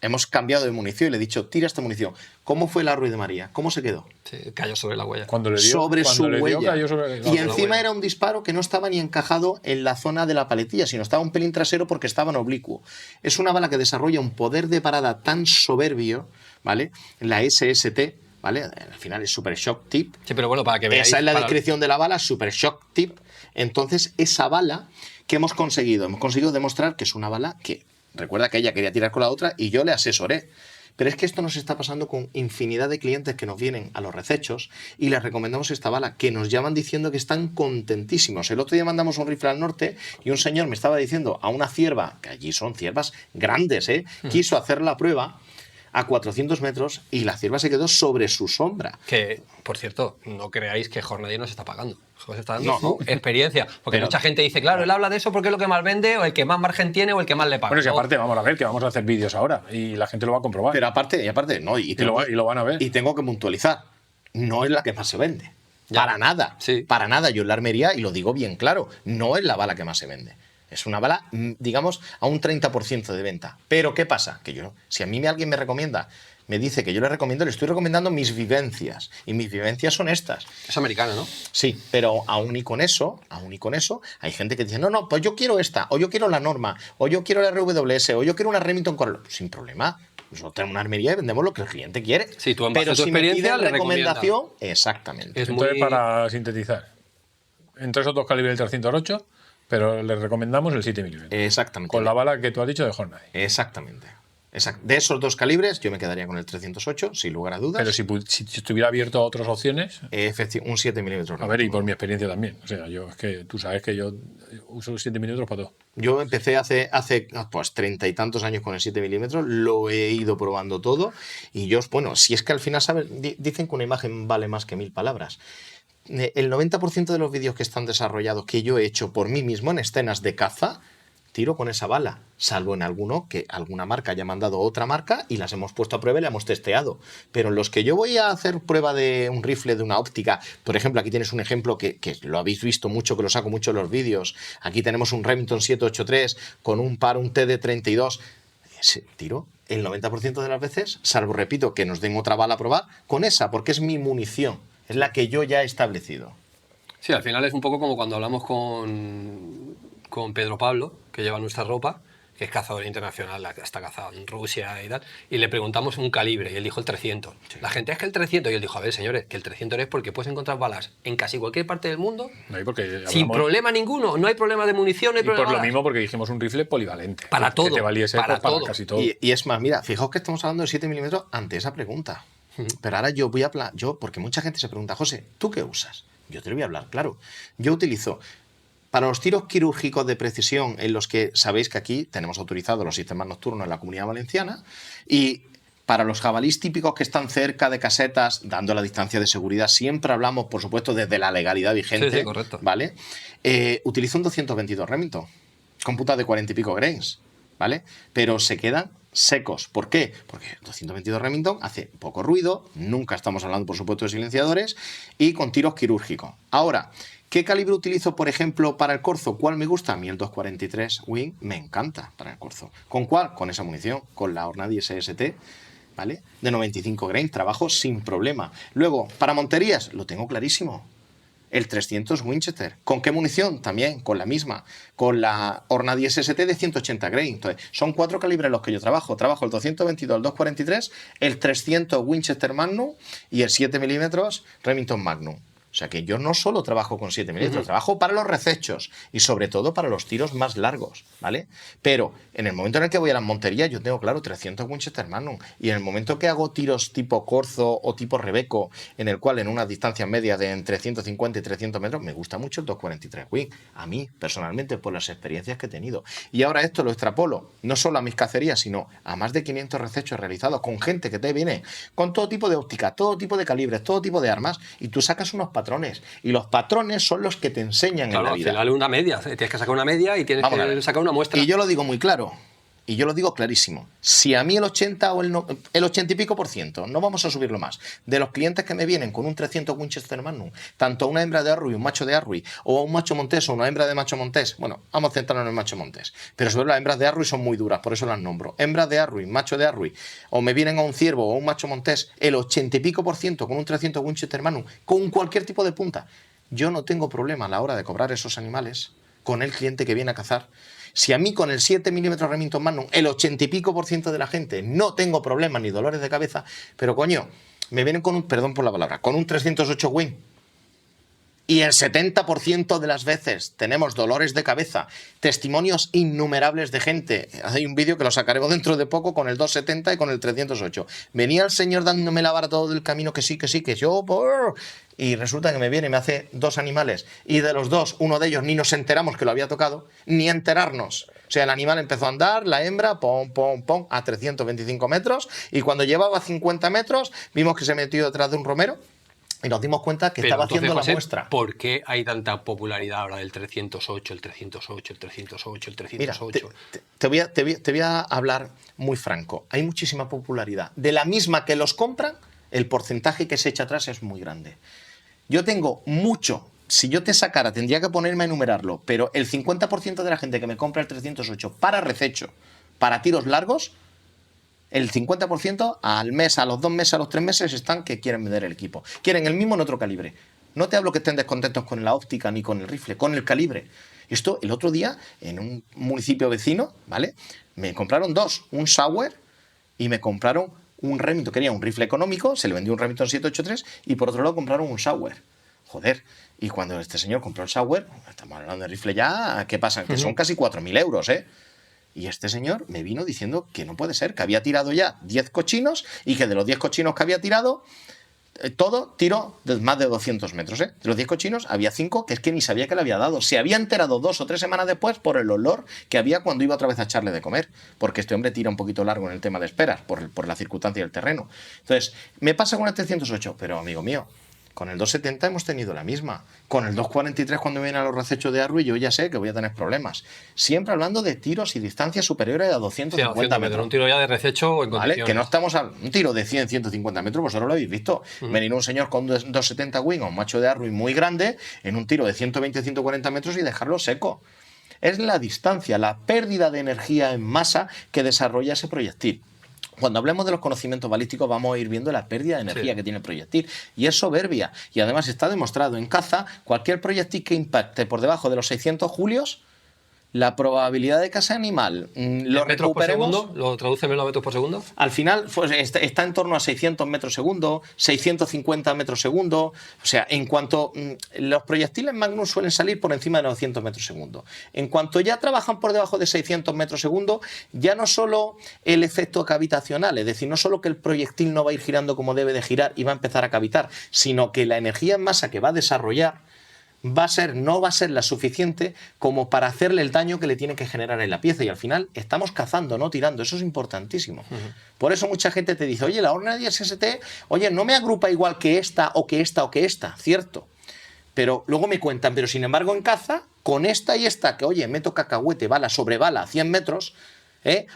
Hemos cambiado de munición y le he dicho, tira esta munición. ¿Cómo fue la rueda de María? ¿Cómo se quedó? Sí, cayó sobre la huella. Cuando le dio, Sobre cuando su le dio, huella. cayó sobre Y encima era un disparo que no estaba ni encajado en la zona de la paletilla, sino estaba un pelín trasero porque estaba en oblicuo. Es una bala que desarrolla un poder de parada tan soberbio, ¿vale? La SST, ¿vale? Al final es Super Shock Tip. Sí, pero bueno, para que veáis. Esa es la descripción de la bala, Super Shock Tip. Entonces, esa bala que hemos conseguido demostrar que es una bala que, recuerda que ella quería tirar con la otra y yo le asesoré. Pero es que esto nos está pasando con infinidad de clientes que nos vienen a los recechos y les recomendamos esta bala, que nos llaman diciendo que están contentísimos. El otro día mandamos un rifle al norte y un señor me estaba diciendo a una cierva, que allí son ciervas grandes, quiso hacer la prueba a 400 metros y la cierva se quedó sobre su sombra. Que, por cierto, no creáis que Hornady nos está pagando. Os está dando No. su experiencia. Porque mucha gente dice, claro, él habla de eso porque es lo que más vende, o el que más margen tiene, o el que más le paga. Bueno, si ¿no? aparte vamos a ver que vamos a hacer vídeos ahora y la gente lo va a comprobar. Pero aparte, no, y lo van a ver. Y tengo que puntualizar, no es la que más se vende. Ya. Para nada. Sí. Para nada. Yo en la armería, y lo digo bien claro, no es la bala que más se vende. Es una bala, digamos, a un 30% de venta. Pero ¿qué pasa? Que yo, si a mí alguien me recomienda, me dice que yo le recomiendo, le estoy recomendando mis vivencias. Y mis vivencias son estas. Es americana, ¿no? Sí, pero aún y con eso, hay gente que dice, no, pues yo quiero esta, o yo quiero la Norma, o yo quiero la RWS, o yo quiero una Remington Coral. Sin problema. Nosotros tenemos una armería y vendemos lo que el cliente quiere. Sí, tú en base pero a tu si me experiencia piden le recomendación, exactamente. Es Entonces, muy- para sintetizar, entre esos dos calibres del 308, pero le recomendamos el 7 mm. Exactamente. Con la bala que tú has dicho de Hornady. Exactamente. De esos dos calibres, yo me quedaría con el 308, sin lugar a dudas. Pero si estuviera abierto a otras opciones, Un 7 milímetros. a ver, y por mi experiencia también. O sea, yo es que tú sabes que yo uso los 7 milímetros para todo. Yo empecé hace pues 30 y tantos años con el 7 milímetros, lo he ido probando todo. Y yo, bueno, si es que al final, ¿sabes? Dicen que una imagen vale más que 1000 palabras. El 90% de los vídeos que están desarrollados que yo he hecho por mí mismo en escenas de caza, tiro con esa bala, salvo en alguno que alguna marca haya mandado otra marca y las hemos puesto a prueba y la hemos testeado. Pero en los que yo voy a hacer prueba de un rifle, de una óptica, por ejemplo, aquí tienes un ejemplo que lo habéis visto mucho, que lo saco mucho en los vídeos. Aquí tenemos un Remington 783 con un TD32. Ese tiro, el 90% de las veces, salvo, repito, que nos den otra bala a probar, con esa, porque es mi munición, es la que yo ya he establecido. Sí, al final es un poco como cuando hablamos con Pedro Pablo, que lleva nuestra ropa, que es cazador internacional, está cazado en Rusia y tal, y le preguntamos un calibre, y él dijo el 300. Sí. La gente, es que el 300, y él dijo, a ver, señores, que el 300 es porque puedes encontrar balas en casi cualquier parte del mundo, No hay porque sin problema ninguno, no hay problema de munición, no hay y problema por lo de mismo porque dijimos un rifle polivalente. Para todo, Que te valiese para para todo. casi todo. Y es más, mira, fijaos que estamos hablando de 7 milímetros ante esa pregunta. Pero ahora yo voy a... porque mucha gente se pregunta, José, ¿tú qué usas? Yo te lo voy a hablar, claro. Yo utilizo... Para los tiros quirúrgicos de precisión, en los que sabéis que aquí tenemos autorizados los sistemas nocturnos en la Comunidad Valenciana, y para los jabalís típicos que están cerca de casetas, dando la distancia de seguridad, siempre hablamos, por supuesto, desde la legalidad vigente. Sí, correcto. ¿Vale? Utilizo un 222 Remington, con putas de 40 y pico grains, ¿vale? Pero se quedan secos. ¿Por qué? Porque 222 Remington hace poco ruido, nunca estamos hablando, por supuesto, de silenciadores, y con tiros quirúrgicos. Ahora, ¿qué calibre utilizo, por ejemplo, para el corzo? ¿Cuál me gusta? A mí el 243 Wing me encanta para el corzo. ¿Con cuál? Con esa munición, con la Hornady SST, ¿vale? De 95 grains, trabajo sin problema. Luego, para monterías, lo tengo clarísimo. El 300 Winchester. ¿Con qué munición? También, con la misma. Con la Hornady SST de 180 grains. Entonces, son 4 calibres los que yo trabajo. Trabajo el 222, el 243, el 300 Winchester Magnum y el 7 milímetros Remington Magnum. O sea que yo no solo trabajo con 7 milímetros, trabajo para los recechos y sobre todo para los tiros más largos, ¿vale? Pero en el momento en el que voy a las monterías, yo tengo claro 300 Winchester Magnum. Y en el momento que hago tiros tipo Corzo o tipo Rebeco, en el cual en una distancia media de entre 150 y 300 metros, me gusta mucho el 243 Win. A mí, personalmente, por las experiencias que he tenido. Y ahora esto lo extrapolo, no solo a mis cacerías, sino a más de 500 recechos realizados con gente que te viene con todo tipo de óptica, todo tipo de calibres, todo tipo de armas, y tú sacas unos patrones. Y los patrones son los que te enseñan en la vida. Al final una media. Tienes que sacar una media y tienes que sacar una muestra. Y yo lo digo muy claro. Y yo lo digo clarísimo. Si a mí el 80 o el 80 y pico por ciento, no vamos a subirlo más, de los clientes que me vienen con un 300 Winchester Magnum, tanto una hembra de Arrui, un macho de Arrui, o un macho montés o una hembra de macho montés, bueno, vamos a centrarnos en el macho montés, pero sobre las hembras de Arrui son muy duras, por eso las nombro. Hembras de Arrui, macho de Arrui, o me vienen a un ciervo o un macho montés, el 80 y pico por ciento con un 300 Winchester Magnum, con cualquier tipo de punta. Yo no tengo problema a la hora de cobrar esos animales con el cliente que viene a cazar. Si a mí con el 7 milímetros Remington Magnum, el 80 y pico por ciento de la gente no tengo problemas ni dolores de cabeza, pero coño, me vienen con un, perdón por la palabra, con un 308 Win. Y el 70% de las veces tenemos dolores de cabeza, testimonios innumerables de gente. Hay un vídeo que lo sacaremos dentro de poco con el 270 y con el 308. Venía el señor dándome la vara todo el camino, que sí, que yo... Y resulta que me viene y me hace 2 animales. Y de los 2, uno de ellos ni nos enteramos que lo había tocado, ni enterarnos. O sea, el animal empezó a andar, la hembra, pom, pom, pom, a 325 metros. Y cuando llevaba 50 metros, vimos que se metió detrás de un romero. Y nos dimos cuenta que estaba haciendo la muestra. ¿Por qué hay tanta popularidad ahora del 308, el 308, el 308, el 308? Mira, te voy a hablar muy franco. Hay muchísima popularidad. De la misma que los compran, el porcentaje que se echa atrás es muy grande. Yo tengo mucho. Si yo te sacara, tendría que ponerme a enumerarlo, pero el 50% de la gente que me compra el 308 para rececho, para tiros largos, el 50% al mes, a los 2 meses, a los 3 meses están que quieren vender el equipo. Quieren el mismo en otro calibre. No te hablo que estén descontentos con la óptica ni con el rifle, con el calibre. Esto el otro día, en un municipio vecino, ¿vale? Me compraron 2, un Sauer y me compraron un Remington. Quería un rifle económico, se le vendió un Remington 783 y por otro lado compraron un Sauer. Joder, y cuando este señor compró el Sauer, estamos hablando de rifle ya, ¿qué pasa? Que son casi 4.000 euros, ¿eh? Y este señor me vino diciendo que no puede ser, que había tirado ya 10 cochinos y que de los 10 cochinos que había tirado, todo tiró de más de 200 metros. De los 10 cochinos había 5 que es que ni sabía que le había dado. Se había enterado 2 o 3 semanas después por el olor que había cuando iba otra vez a echarle de comer. Porque este hombre tira un poquito largo en el tema de esperas, por la circunstancia del terreno. Entonces, me pasa con el 308, pero amigo mío, con el 270 hemos tenido la misma. Con el 243 cuando vienen a los recechos de Arrui yo ya sé que voy a tener problemas. Siempre hablando de tiros y distancias superiores a 250 metros. Un tiro ya de rececho en condiciones. ¿Vale? Que no estamos a un tiro de 100, 150 metros, vosotros lo habéis visto. Venir un señor con 270 Win o un macho de Arrui muy grande en un tiro de 120, 140 metros y dejarlo seco. Es la distancia, la pérdida de energía en masa que desarrolla ese proyectil. Cuando hablemos de los conocimientos balísticos vamos a ir viendo la pérdida de energía que tiene el proyectil. Y es soberbia. Y además está demostrado en caza, cualquier proyectil que impacte por debajo de los 600 julios, la probabilidad de que ese animal lo metros por segundo, ¿lo traducen en metros por segundo? Al final pues, está en torno a 600 metros segundo, 650 metros segundo. O sea, en cuanto los proyectiles Magnum suelen salir por encima de 900 metros segundo. En cuanto ya trabajan por debajo de 600 metros segundo, ya no solo el efecto cavitacional, es decir, no solo que el proyectil no va a ir girando como debe de girar y va a empezar a cavitar, sino que la energía en masa que va a desarrollar no va a ser la suficiente como para hacerle el daño que le tiene que generar en la pieza. Y al final estamos cazando, no tirando. Eso es importantísimo. Por eso mucha gente te dice, oye, la horna 10 ST, oye, no me agrupa igual que esta o que esta o que esta. Cierto. Pero luego me cuentan, pero sin embargo en caza, con esta y esta, que oye, meto cacahuete, bala sobre bala a 100 metros...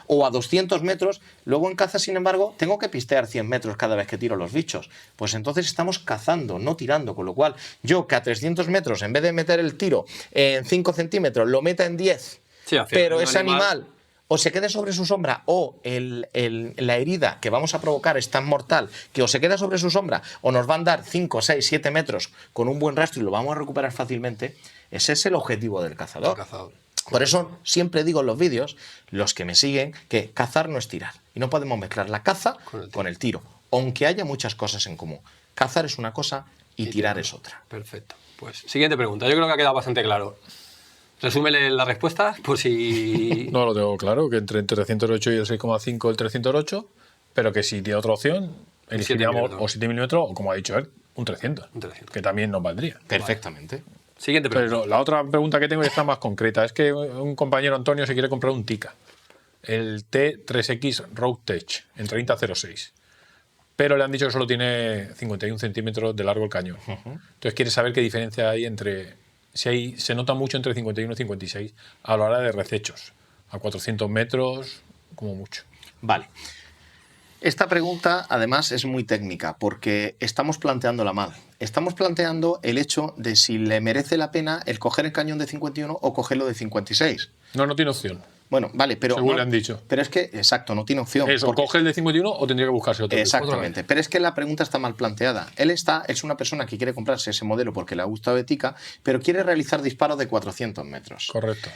o a 200 metros, luego en caza, sin embargo, tengo que pistear 100 metros cada vez que tiro los bichos. Pues entonces estamos cazando, no tirando, con lo cual yo que a 300 metros, en vez de meter el tiro en 5 centímetros, lo meta en 10, pero ese animal o se quede sobre su sombra o la herida que vamos a provocar es tan mortal que o se queda sobre su sombra o nos van a dar 5, 6, 7 metros con un buen rastro y lo vamos a recuperar fácilmente, ese es el objetivo del cazador. Por eso siempre digo en los vídeos, los que me siguen, que cazar no es tirar. Y no podemos mezclar la caza con el tiro, aunque haya muchas cosas en común. Cazar es una cosa, y tirar es otra. Perfecto. Pues siguiente pregunta. Yo creo que ha quedado bastante claro. Resúmele la respuesta por si... No lo tengo claro, que entre el 308 y el 6,5 el 308, pero que si tiene otra opción, elegiríamos o 7 milímetros o, como ha dicho él, un 300, Un 300. que también nos valdría. Perfectamente. Siguiente pregunta. Pero la otra pregunta que tengo ya está más concreta. Es que un compañero Antonio se quiere comprar un Tika, el T3X Road Tech, en 3006. Pero le han dicho que solo tiene 51 centímetros de largo el cañón. Entonces quiere saber qué diferencia hay entre... Si se nota mucho entre 51 y 56 a la hora de recechos. A 400 metros, como mucho. Vale. Esta pregunta, además, es muy técnica porque estamos planteándola mal. Estamos planteando el hecho de si le merece la pena el coger el cañón de 51 o cogerlo de 56. No tiene opción. Bueno, vale, pero... Según le han dicho. Pero es que, exacto, no tiene opción. Eso, porque- coge el de 51 o tendría que buscarse otro. Exactamente, pero es que la pregunta está mal planteada. Es una persona que quiere comprarse ese modelo porque le ha gustado de Tika, pero quiere realizar disparos de 400 metros. Correcto.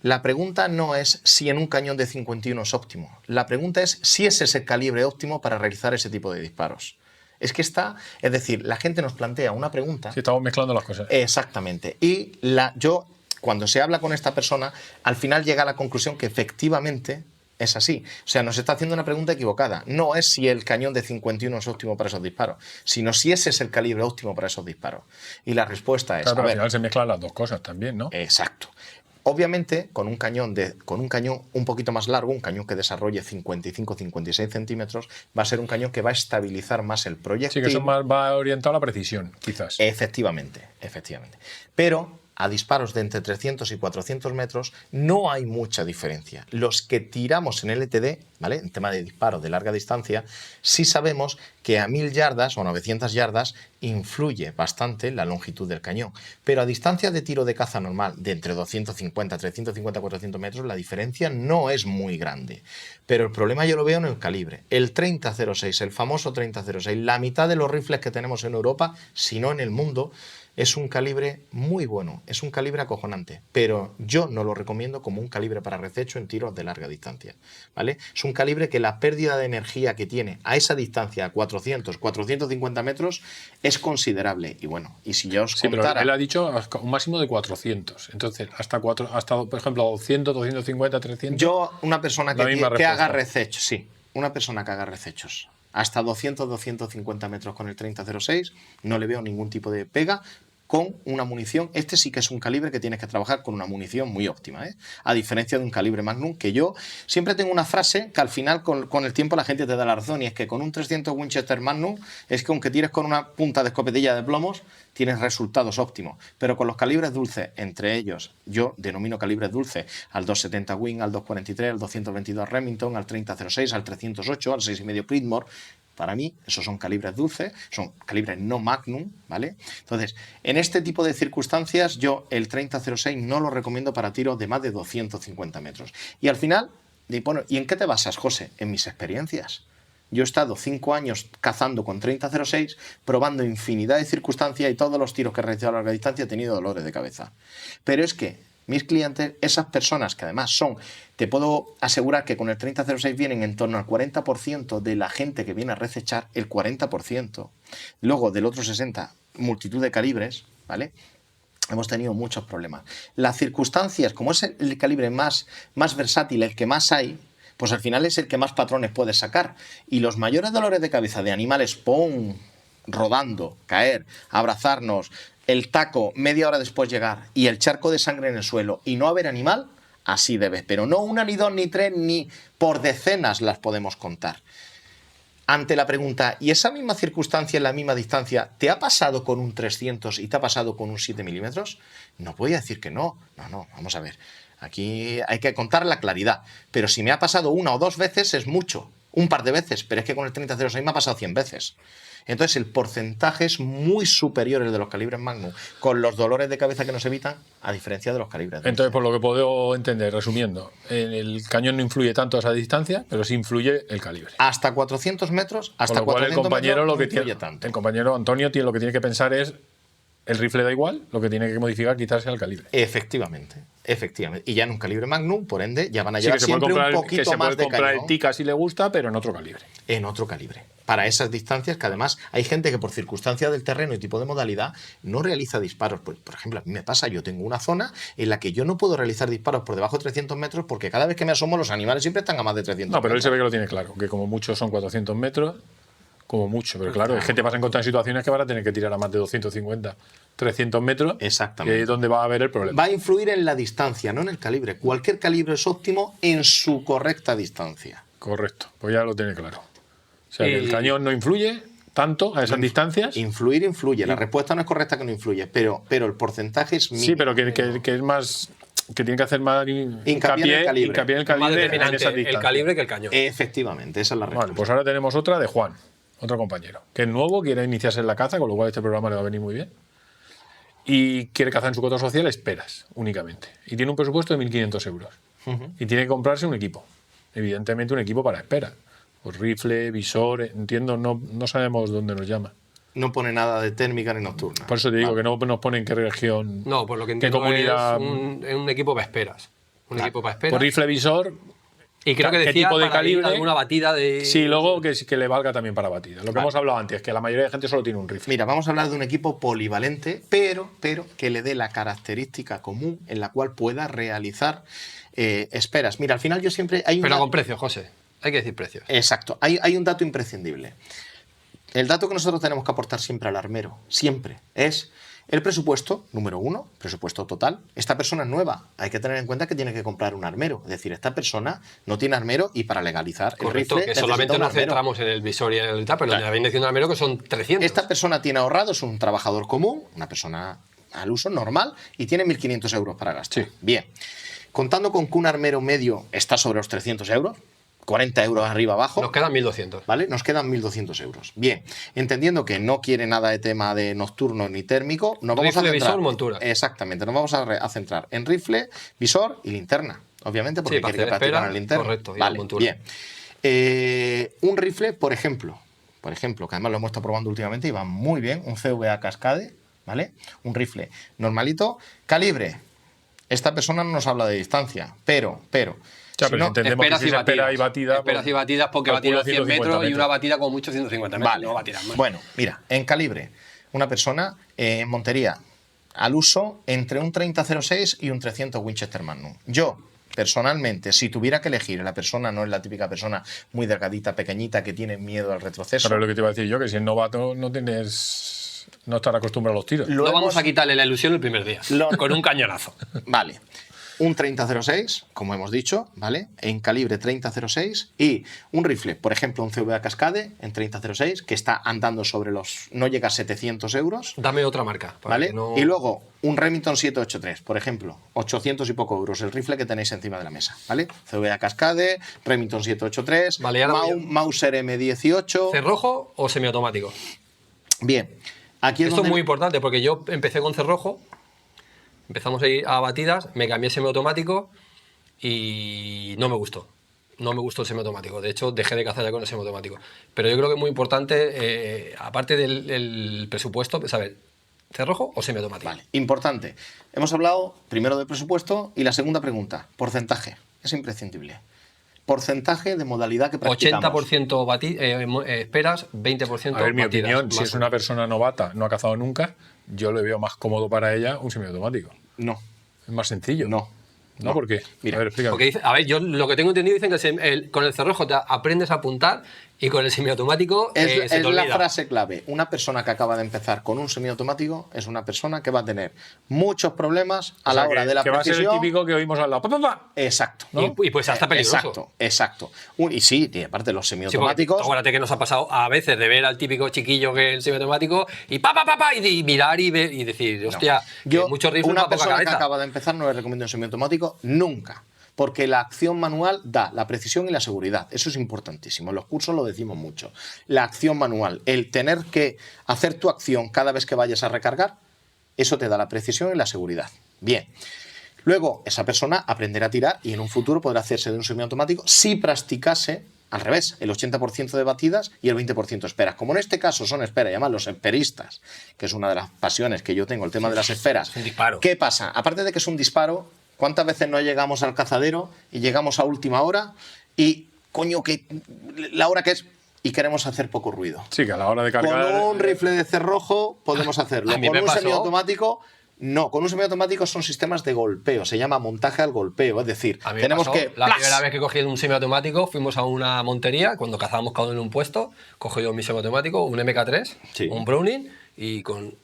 La pregunta no es si en un cañón de 51 es óptimo. La pregunta es si ese es el calibre óptimo para realizar ese tipo de disparos. Es decir, la gente nos plantea una pregunta. Sí, estamos mezclando las cosas. Exactamente. Y cuando se habla con esta persona, al final llega a la conclusión que efectivamente es así. O sea, nos está haciendo una pregunta equivocada. No es si el cañón de 51 es óptimo para esos disparos, sino si ese es el calibre óptimo para esos disparos. Y la respuesta es... Claro, pero a al ver, final se mezclan las dos cosas también, ¿no? exacto. Obviamente, con un cañón un poquito más largo, un cañón que desarrolle 55-56 centímetros, va a ser un cañón que va a estabilizar más el proyectil. Sí, que eso más va orientado a la precisión, quizás. Efectivamente. Pero a disparos de entre 300 y 400 metros no hay mucha diferencia. Los que tiramos en LTD, ¿vale? En tema de disparos de larga distancia, sí sabemos que a 1000 yardas o 900 yardas influye bastante la longitud del cañón. Pero a distancia de tiro de caza normal, de entre 250, 350, 400 metros, la diferencia no es muy grande. Pero el problema yo lo veo en el calibre. El 30-06, el famoso 30-06, la mitad de los rifles que tenemos en Europa, si no en el mundo, es un calibre muy bueno, es un calibre acojonante, pero yo no lo recomiendo como un calibre para rececho en tiros de larga distancia, ¿vale? Es un calibre que la pérdida de energía que tiene a esa distancia, a 400, 450 metros, es considerable. Y bueno, y si yo os Sí, pero contara... él ha dicho un máximo de 400. Entonces, hasta por ejemplo, 200, 250, 300. Yo, una persona La misma que haga respuesta. recechos, sí, una persona que haga recechos hasta 200, 250 metros con el 30-06, no le veo ningún tipo de pega con una munición. Este sí que es un calibre que tienes que trabajar con una munición muy óptima, ¿eh? A diferencia de un calibre Magnum, que yo siempre tengo una frase que al final con el tiempo la gente te da la razón, y es que con un 300 Winchester Magnum es que aunque tires con una punta de escopetilla de plomos tienes resultados óptimos, pero con los calibres dulces, entre ellos yo denomino calibres dulces al 270 Win, al 243, al 222 Remington, al 30-06, al 308, al 6,5 Creedmoor. Para mí, esos son calibres dulces, son calibres no Magnum, ¿vale? Entonces, en este tipo de circunstancias, yo el 30-06 no lo recomiendo para tiros de más de 250 metros. Y al final, bueno, ¿y en qué te basas, José? En mis experiencias. Yo he estado 5 años cazando con 30-06, probando infinidad de circunstancias, y todos los tiros que he realizado a larga distancia he tenido dolores de cabeza. Pero es que mis clientes, esas personas que además te puedo asegurar que con el 30-06 vienen en torno al 40% de la gente que viene a recechar, el 40%. Luego del otro 60%, multitud de calibres, ¿vale? Hemos tenido muchos problemas. Las circunstancias, como es el calibre más versátil, el que más hay, pues al final es el que más patrones puedes sacar. Y los mayores dolores de cabeza de animales, ¡pum!, rodando, caer, abrazarnos, el taco media hora después llegar y el charco de sangre en el suelo y no haber animal, así debes. Pero no una, ni dos, ni tres, ni por decenas las podemos contar. Ante la pregunta, ¿y esa misma circunstancia en la misma distancia te ha pasado con un 300 y te ha pasado con un 7 milímetros? No voy a decir que no. No, vamos a ver. Aquí hay que contar la claridad. Pero si me ha pasado una o dos veces es mucho. Un par de veces. Pero es que con el 30-06 me ha pasado 100 veces. Entonces el porcentaje es muy superior el de los calibres Magnum, con los dolores de cabeza que nos evitan, a diferencia de los calibres. Entonces, por lo que puedo entender, resumiendo, el cañón no influye tanto a esa distancia, pero sí influye el calibre. Hasta 400 metros, hasta Con lo cual 400 el compañero metros lo no que influye tiene, tanto. el compañero Antonio lo que tiene que pensar es El rifle da igual, lo que tiene que modificar quizás sea el calibre. Efectivamente. Y ya en un calibre Magnum, por ende, ya van a Sí, llevar que se puede siempre comprar, un poquito que se más puede de comprar cañón el Tika si le gusta, pero en otro calibre. en otro calibre. Para esas distancias que además hay gente que por circunstancias del terreno y tipo de modalidad no realiza disparos. Por ejemplo, a mí me pasa, yo tengo una zona en la que yo no puedo realizar disparos por debajo de 300 metros porque cada vez que me asomo los animales siempre están a más de 300 No, pero él metros. se ve que lo tiene claro, que como mucho son 400 metros, como mucho. Pero claro, hay gente que vas a encontrar en situaciones que van a tener que tirar a más de 250, 300 metros. Exactamente. Que es donde va a haber el problema. Va a influir en la distancia, no en el calibre. Cualquier calibre es óptimo en su correcta distancia. Correcto, pues ya lo tiene claro. O sea, que el Y- cañón no influye tanto a esas distancias. Influir influye. La respuesta no es correcta que no influye, pero el porcentaje es mínimo. Sí, pero que es más. Que tiene que hacer más Hincapié en el calibre. hincapié en el Es más calibre en determinante esas el distancias. calibre que el cañón. Efectivamente, esa es la respuesta. Vale, pues ahora tenemos otra de Juan, otro compañero, que es nuevo, quiere iniciarse en la caza, con lo cual este programa le va a venir muy bien. Y quiere cazar en su cota social esperas, únicamente. Y tiene un presupuesto de 1.500 euros. Y tiene que comprarse un equipo. Evidentemente un equipo para esperas. Pues rifle, visor, entiendo, no sabemos dónde nos llama. No pone nada de térmica ni nocturna. Por eso te digo que no nos pone en qué región, No, por lo que qué entiendo comunidad. es un equipo para esperas. Un equipo para esperas. Por rifle, visor, Y creo que ¿qué decía tipo de para ir calibre? alguna batida de... sí, luego que le valga también para batida. Lo que hemos hablado antes, que la mayoría de gente solo tiene un rifle. Mira, vamos a hablar de un equipo polivalente, pero que le dé la característica común en la cual pueda realizar esperas. Mira, al final yo siempre... Pero con precios, José. Hay que decir precios. Exacto. Hay un dato imprescindible. El dato que nosotros tenemos que aportar siempre al armero, siempre, es el presupuesto, número uno, presupuesto total. Esta persona es nueva. Hay que tener en cuenta que tiene que comprar un armero. Es decir, esta persona no tiene armero y para legalizar Correcto, el rifle que necesita solamente un nos armero. centramos en el visor y en el tal, pero le habéis diciendo un armero que son 300. Esta persona tiene ahorrado, es un trabajador común, una persona al uso normal y tiene 1.500 euros para gastar. Sí. Bien. Contando con que un armero medio está sobre los 300 euros, 40 euros arriba abajo. Nos quedan 1.200. ¿Vale? Nos quedan 1.200 euros. Bien, entendiendo que no quiere nada de tema de nocturno ni térmico, nos vamos a Rifle, centrar... visor, montura. Exactamente, nos vamos a centrar en rifle, visor y linterna. Obviamente, porque Sí, para quiere que hacer practiquen espera, la linterna. correcto, y vale, la montura. bien. Un rifle, por ejemplo, que además lo hemos estado probando últimamente y va muy bien, un CVA Cascade, ¿vale? Un rifle normalito, calibre. Esta persona no nos habla de distancia, pero Ya, si pero no- si entendemos que si es espera y batida. Esperas y batidas porque va a calcula tirar 100 150 metros y una batida con mucho 150 metros. Vale. No va a tirar más. Bueno, mira, en calibre, una persona en Montería, al uso entre un 30-06 y un 300 Winchester Magnum. Yo, personalmente, si tuviera que elegir, la persona no es la típica persona muy delgadita, pequeñita, que tiene miedo al retroceso. Pero es lo que te iba a decir yo, que si es novato no estar acostumbrado a los tiros. Lo no hemos- vamos a quitarle la ilusión el primer día. Con un cañonazo. Vale. Un 30-06, como hemos dicho, ¿vale? En calibre 30-06 y un rifle, por ejemplo, un CVA Cascade en 30-06, que está andando sobre los... no llega a 700 euros. Dame otra marca. para ¿Vale? que no- Y luego un Remington 783, por ejemplo, 800 y poco euros, el rifle que tenéis encima de la mesa, ¿vale? CVA Cascade, Remington 783, Vale, ahora voy a- Mauser M18. ¿Cerrojo o semiautomático? Bien, aquí es Esto donde... es muy importante porque yo empecé con cerrojo, empezamos a ir a batidas, me cambié a semiautomático y no me gustó. No me gustó el semiautomático. De hecho, dejé de cazar ya con el semiautomático. Pero yo creo que es muy importante, aparte del presupuesto, saber, ¿cerrojo o semiautomático? Vale, importante. Hemos hablado primero del presupuesto y la segunda pregunta, porcentaje. Es imprescindible. Porcentaje de modalidad que practicamos. 80% esperas, 20% A ver, mi batidas. opinión, si Más es una persona novata, no ha cazado nunca, yo le veo más cómodo para ella un semiautomático. No, Es más sencillo. no. ¿No? ¿Por qué? Mira, a ver, explícame. Porque dice, a ver, yo lo que tengo entendido dicen que con el cerrojo te aprendes a apuntar y con el semiautomático Es, se es te la olvida. frase clave. Una persona que acaba de empezar con un semiautomático es una persona que va a tener muchos problemas a O sea, la hora que, de la que va a ser el precisión. típico que oímos al lado. ¡Pa, pa, pa! Exacto. Y pues hasta peligroso. Exacto, exacto. Y sí, y aparte los Sí, porque semiautomáticos. acuérdate que nos ha pasado a veces de ver al típico chiquillo que es el semiautomático y y mirar y ver y decir, hostia, que Yo, muchos rifles una para poca persona que cabeza. acaba de empezar no le recomiendo un semiautomático nunca. Porque la acción manual da la precisión y la seguridad. Eso es importantísimo. En los cursos lo decimos mucho. La acción manual, el tener que hacer tu acción cada vez que vayas a recargar, eso te da la precisión y la seguridad. Bien. Luego, esa persona aprenderá a tirar y en un futuro podrá hacerse de un semiautomático si practicase al revés, el 80% de batidas y el 20% esperas. Como en este caso son esperas, y además los esperistas, que es una de las pasiones que yo tengo, el tema de las esperas. Es un disparo. ¿Qué pasa? Aparte de que es un disparo, ¿cuántas veces no llegamos al cazadero y llegamos a última hora y, coño, que la hora que es... y queremos hacer poco ruido? Sí, que a la hora de cargar... Con un rifle de cerrojo podemos hacerlo. A mí Con me un pasó. semiautomático, no. Con un semiautomático son sistemas de golpeo. Se llama montaje al golpeo. Es decir, A mí me tenemos pasó, que... la ¡plas! primera vez que cogí un semiautomático fuimos a una montería, cuando cazábamos cada uno en un puesto, cogí yo mi semiautomático, un MK3, Sí. un Browning y con...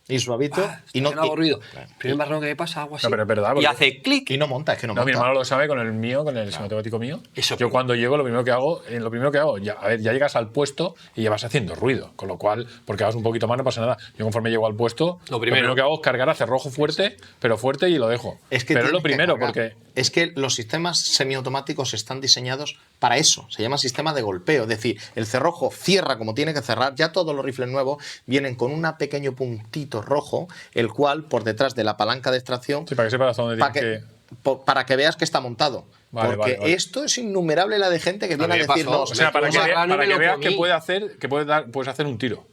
Y suavito. y no hago ruido. Claro. Primer marrón que me pasa, hago así. No, pero es verdad, y porque- hace clic. Y no monta, es que no, No, mi monta. hermano lo sabe con el mío, con el semiautomático mío. Eso- Yo cuando llego, lo primero que hago, ya, a ver, ya llegas al puesto y ya vas haciendo ruido, con lo cual, porque vas un poquito más, no pasa nada. Yo conforme llego al puesto, Lo primero que hago es cargar a cerrojo fuerte, pero fuerte y lo dejo. Es que pero es lo tienes que primero, cargar. porque Es que los sistemas semiautomáticos están diseñados para eso. Se llama sistema de golpeo. Es decir, el cerrojo cierra como tiene que cerrar. Ya todos los rifles nuevos vienen con un pequeño puntito rojo, el cual, por detrás de la palanca de extracción, sí, para que sepas hasta dónde para tienes que, que... para que veas que está montado. Vale, Porque vale. esto es innumerable la de gente que viene a mí me pasó. decirnos... O sea, para que, Una rana para me que lo veas comí. que puedes hacer un tiro.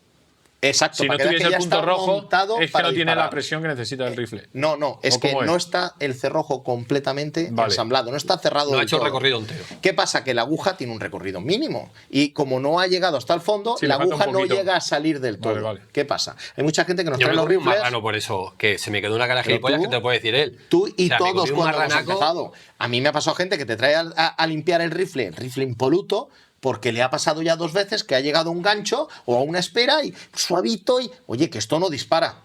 Exacto, Si no para que veas tuviese que el ya punto está rojo, montado es que para no tiene disparar. la presión que necesita el rifle. No, es ¿O que cómo no es? está el cerrojo completamente Vale. ensamblado, no está cerrado No ha del hecho el todo. recorrido entero. ¿Qué pasa? Que la aguja tiene un recorrido mínimo y como no ha llegado hasta el fondo, Sí, la le falta un aguja no poquito. llega a salir del todo. Vale, vale. ¿Qué pasa? Hay mucha gente que nos Yo trae me los comí un rifles. marrano por eso, que se me quedó una cara de Pero gilipollas tú- que te lo puede decir él. Tú y O sea, me todos comí un cuando hemos marranaco. empezado. A mí me ha pasado gente que te trae a limpiar el rifle impoluto, porque le ha pasado ya 2 veces que ha llegado a un gancho o a una espera y suavito y, oye, que esto no dispara.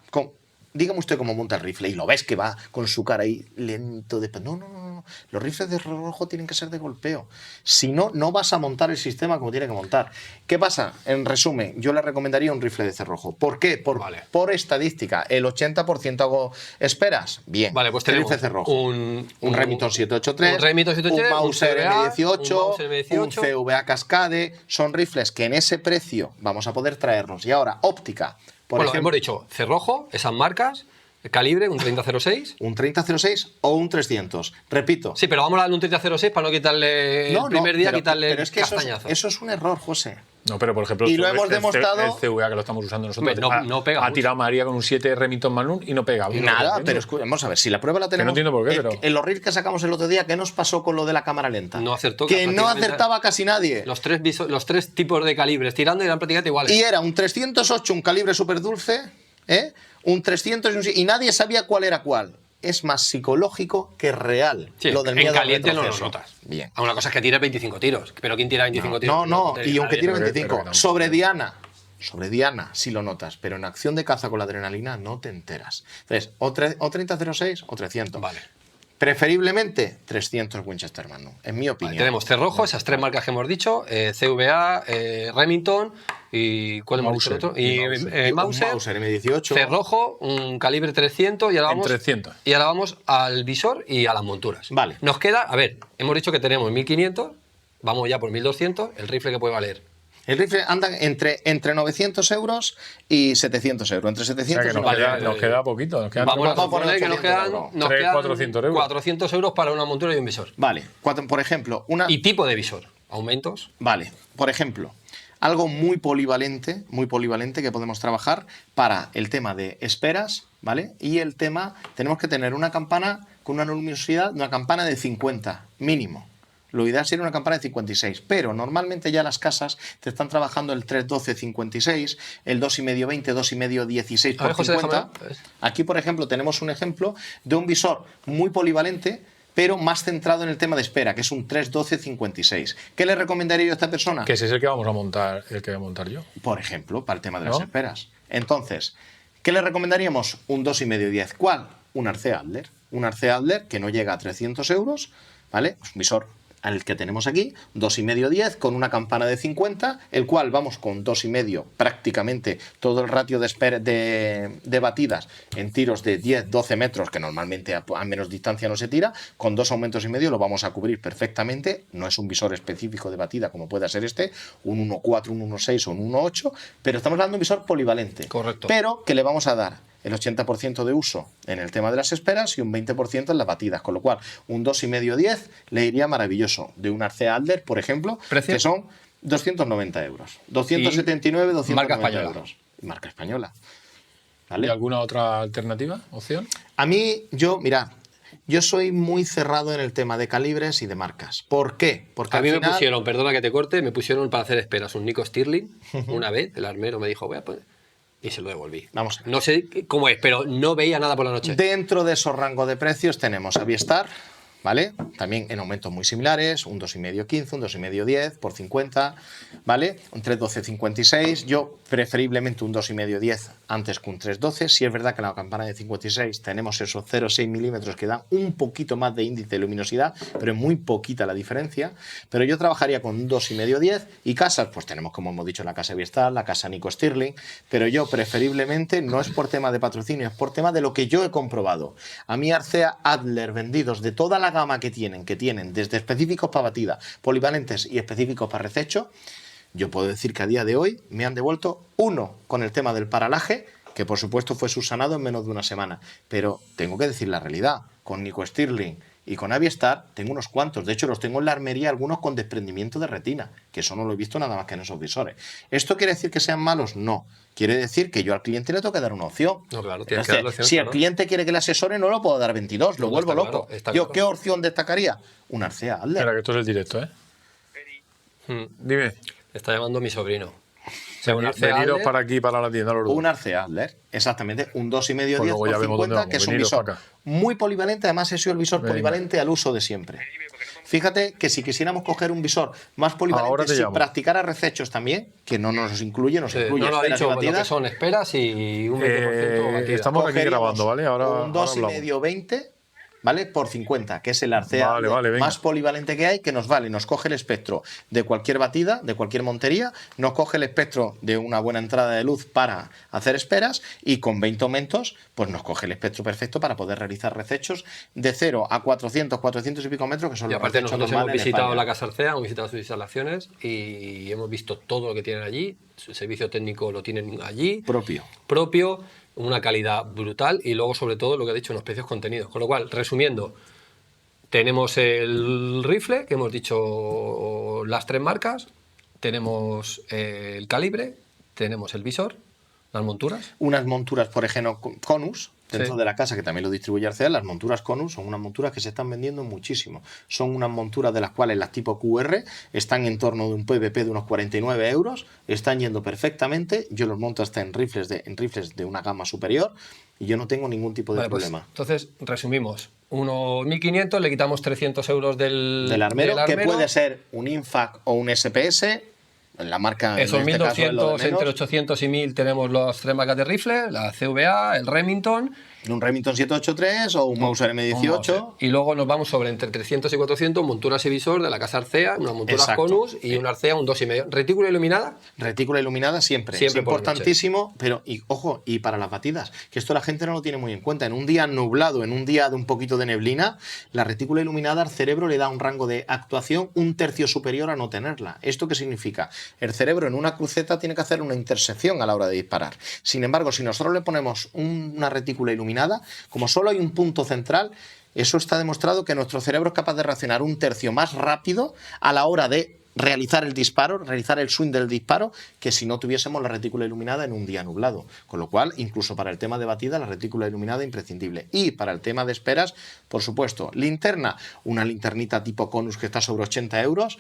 Dígame usted cómo monta el rifle y lo ves que va con su cara ahí lento. No. Los rifles de rojo tienen que ser de golpeo. Si no, no vas a montar el sistema como tiene que montar. ¿Qué pasa? En resumen, yo le recomendaría un rifle de cerrojo. ¿Por qué? Vale. Por estadística. El 80% hago esperas. Bien. Vale, pues El tenemos rifle cerrojo. Un Remington 783, un Remington 783, un Mauser un CVA, M18, un Mauser M18. un CVA Cascade. Son rifles que en ese precio vamos a poder traernos. Y ahora, óptica. Por Bueno, ejemplo, hemos dicho cerrojo, esas marcas, el calibre, un 3006. un 3006 o un 300. Repito. Sí, pero vamos a darle un 3006 para no quitarle el primer día, quitarle pero el es que castañazo. eso es un error, José. No, pero por ejemplo, Y lo hemos demostrado- el CVA que lo estamos usando nosotros. Hombre, no pega Ha mucho. tirado María con un 7 Remington Magnum y no pega. Nada, pero vamos a ver, si la prueba la tenemos. entiendo por qué, pero- En los reels que sacamos el otro día, ¿qué nos pasó con lo de la cámara lenta? No acertó, Que no prácticamente- acertaba casi nadie. Los tres tipos de calibres tirando eran prácticamente iguales. Y era un 308, un calibre súper dulce, un 300 y nadie sabía cuál era cuál. Es más psicológico que real. Sí, lo del en miedo al caliente no lo retroceso. notas. Bien. A una cosa es que tire 25 tiros. Pero ¿quién tira 25 tiros? No, y aunque tire pero 25. que tampoco. Sobre Diana sí lo notas, pero en acción de caza con la adrenalina no te enteras. Entonces, o 3006 o 300. Vale. Preferiblemente 300 Winchester Magnum, en mi opinión. Vale, tenemos cerrojo, esas tres marcas que hemos dicho, CVA, Remington y ¿cuál hemos dicho el Mauser. otro? Y Un Mauser, Mauser M18. cerrojo, un calibre 300 y ahora En vamos 300. y ahora vamos al visor y a las monturas. Vale. Nos queda, a ver, hemos dicho que tenemos 1500, vamos ya por 1200, el rifle que puede valer. El rifle anda entre 900 euros y 700 euros. Entre O sea 700 que y nos, Vale, queda, nos queda poquito. Nos quedan Vamos a vamos a poner suponer que nos 800 quedan, euros. nos 300, quedan 400 euros. 400 euros para una montura y un visor. Vale, por ejemplo, Y tipo de visor, aumentos. Vale, por ejemplo, algo muy polivalente que podemos trabajar para el tema de esperas, ¿vale? Y el tema, tenemos que tener una campana con una luminosidad, una campana de 50 mínimo. Lo ideal sería una campana de 56, pero normalmente ya las casas te están trabajando el 312-56, el 2,5-20, 2,5-16 A ver, por José, 50. déjame. Aquí, por ejemplo, tenemos un ejemplo de un visor muy polivalente, pero más centrado en el tema de espera, que es un 312-56. ¿Qué le recomendaría yo a esta persona? Que ese es el que vamos a montar, el que voy a montar yo. Por ejemplo, para el tema de ¿No? las esperas. Entonces, ¿qué le recomendaríamos? Un 2,5-10. ¿Cuál? Un Arce Adler. Un Arce Adler que no llega a 300 euros, ¿vale? Un visor al que tenemos aquí, 2,5-10 con una campana de 50, el cual vamos con 2,5 prácticamente todo el ratio de batidas en tiros de 10-12 metros, que normalmente a menos distancia no se tira, con 2 aumentos y medio lo vamos a cubrir perfectamente. No es un visor específico de batida como pueda ser este, un 1,4, un 1,6 o un 1,8, pero estamos hablando de un visor polivalente. Correcto. Pero que le vamos a dar el 80% de uso en el tema de las esperas y un 20% en las batidas, con lo cual un 2,5-10 le iría maravilloso. De un Arcea Adler, por ejemplo, ¿Precio? que son 290 euros. 279, 290 marca española. euros. Marca española. ¿Y ¿Vale? alguna otra alternativa, opción? A mí, mirad, yo soy muy cerrado en el tema de calibres y de marcas. ¿Por qué? Porque A mí al me final, pusieron, perdona que te corte, me pusieron para hacer esperas un Nico Stirling una vez, el armero me dijo, voy a poner... Y se lo devolví. Vamos a ver. No sé cómo es, pero no veía nada por la noche. Dentro de esos rangos de precios tenemos Aviestar, ¿vale? También en aumentos muy similares, un 2,5-15, un 2,5-10 por 50, ¿vale? Un 3,12-56, yo preferiblemente un 2,5-10 antes que un 3,12. Si es verdad que en la campana de 56 tenemos esos 0,6 milímetros que dan un poquito más de índice de luminosidad, pero es muy poquita la diferencia. Pero yo trabajaría con un 2,5-10 y casas, pues tenemos, como hemos dicho, la casa Aviestar, la casa Nico Stirling, pero yo preferiblemente, no es por tema de patrocinio, es por tema de lo que yo he comprobado. A mí Arcea Adler vendidos de toda la gama que tienen desde específicos para batida, polivalentes y específicos para rececho, yo puedo decir que a día de hoy me han devuelto uno con el tema del paralaje, que por supuesto fue subsanado en menos de una semana, pero tengo que decir la realidad, con Nico Stirling y con Aviestar tengo unos cuantos, de hecho los tengo en la armería, algunos con desprendimiento de retina, que eso no lo he visto nada más que en esos visores. ¿Esto quiere decir que sean malos? No. Quiere decir que yo al cliente le tengo que dar una opción. No, claro, tienes Entonces, que darle opción, si el claro. cliente quiere que le asesore, no lo puedo dar 22, lo No, vuelvo está loco. claro, está ¿Yo claro. qué opción destacaría? Un Arcea Adler. Espera, que esto es el directo, ¿eh? Dime. Está llamando mi sobrino. Según Arcea Veniros Adler, para aquí, para la tienda, los dos. Un Arcea Adler, exactamente, un 2,5-10 Pues luego ya por vemos dónde 50, vamos, que es un veniros visor para acá. muy polivalente, además he sido el visor Venga. polivalente al uso de siempre. Fíjate que si quisiéramos coger un visor más Ahora polivalente, te si llamo. practicara recechos también, que no nos incluye, nos incluye no lo ha esperas y dicho lo que batidas, son esperas y un 20% batida. estamos aquí cogeríamos grabando, ¿vale? Ahora un hablamos. 2,5-20, ¿vale? Por 50, que es el Arcea Vale, Adler vale, venga. más polivalente que hay, que nos vale, nos coge el espectro de cualquier batida, de cualquier montería, nos coge el espectro de una buena entrada de luz para hacer esperas y con 20 aumentos, pues nos coge el espectro perfecto para poder realizar recechos de 0 a 400, 400 y pico metros, que son Y los aparte recechos nosotros hemos normales en visitado España. la Casa Arcea, hemos visitado sus instalaciones y hemos visto todo lo que tienen allí. Su servicio técnico lo tienen allí. Propio, una calidad brutal y luego sobre todo lo que he dicho, unos precios contenidos. Con lo cual, resumiendo, tenemos el rifle, que hemos dicho las 3 marcas, tenemos el calibre, tenemos el visor, las monturas. Unas monturas, por ejemplo, Conus, dentro Sí. de la casa, que también lo distribuye Arcea, las monturas Conus son unas monturas que se están vendiendo muchísimo. Son unas monturas de las cuales las tipo QR están en torno de un PVP de unos 49 euros, están yendo perfectamente, yo los monto hasta en rifles de una gama superior y yo no tengo ningún tipo de Vale, pues, problema. entonces, resumimos, unos 1.500, le quitamos 300 euros Del armero, que puede ser un INFAC o un SPS, la marca Esos en este caso es lo de 1.200, entre menos. 800 y 1.000 tenemos las 3 marcas de rifle, la CVA, el Remington. Un Remington 783 o un Mauser M18. Y luego nos vamos sobre entre 300 y 400 monturas y visor de la casa Arcea, unas monturas Exacto. Conus y una Arcea un 2,5. ¿Retícula iluminada? Retícula iluminada siempre. Siempre es por importantísimo, pero ojo, y para las batidas, que esto la gente no lo tiene muy en cuenta. En un día nublado, en un día de un poquito de neblina, la retícula iluminada al cerebro le da un rango de actuación un tercio superior a no tenerla. ¿Esto qué significa? El cerebro en una cruceta tiene que hacer una intersección a la hora de disparar. Sin embargo, si nosotros le ponemos una retícula iluminada, como solo hay un punto central, eso está demostrado que nuestro cerebro es capaz de reaccionar un tercio más rápido a la hora de realizar el disparo, realizar el swing del disparo, que si no tuviésemos la retícula iluminada en un día nublado. Con lo cual, incluso para el tema de batida, la retícula iluminada imprescindible. Y para el tema de esperas, por supuesto, linterna, una linternita tipo Conus que está sobre 80 euros,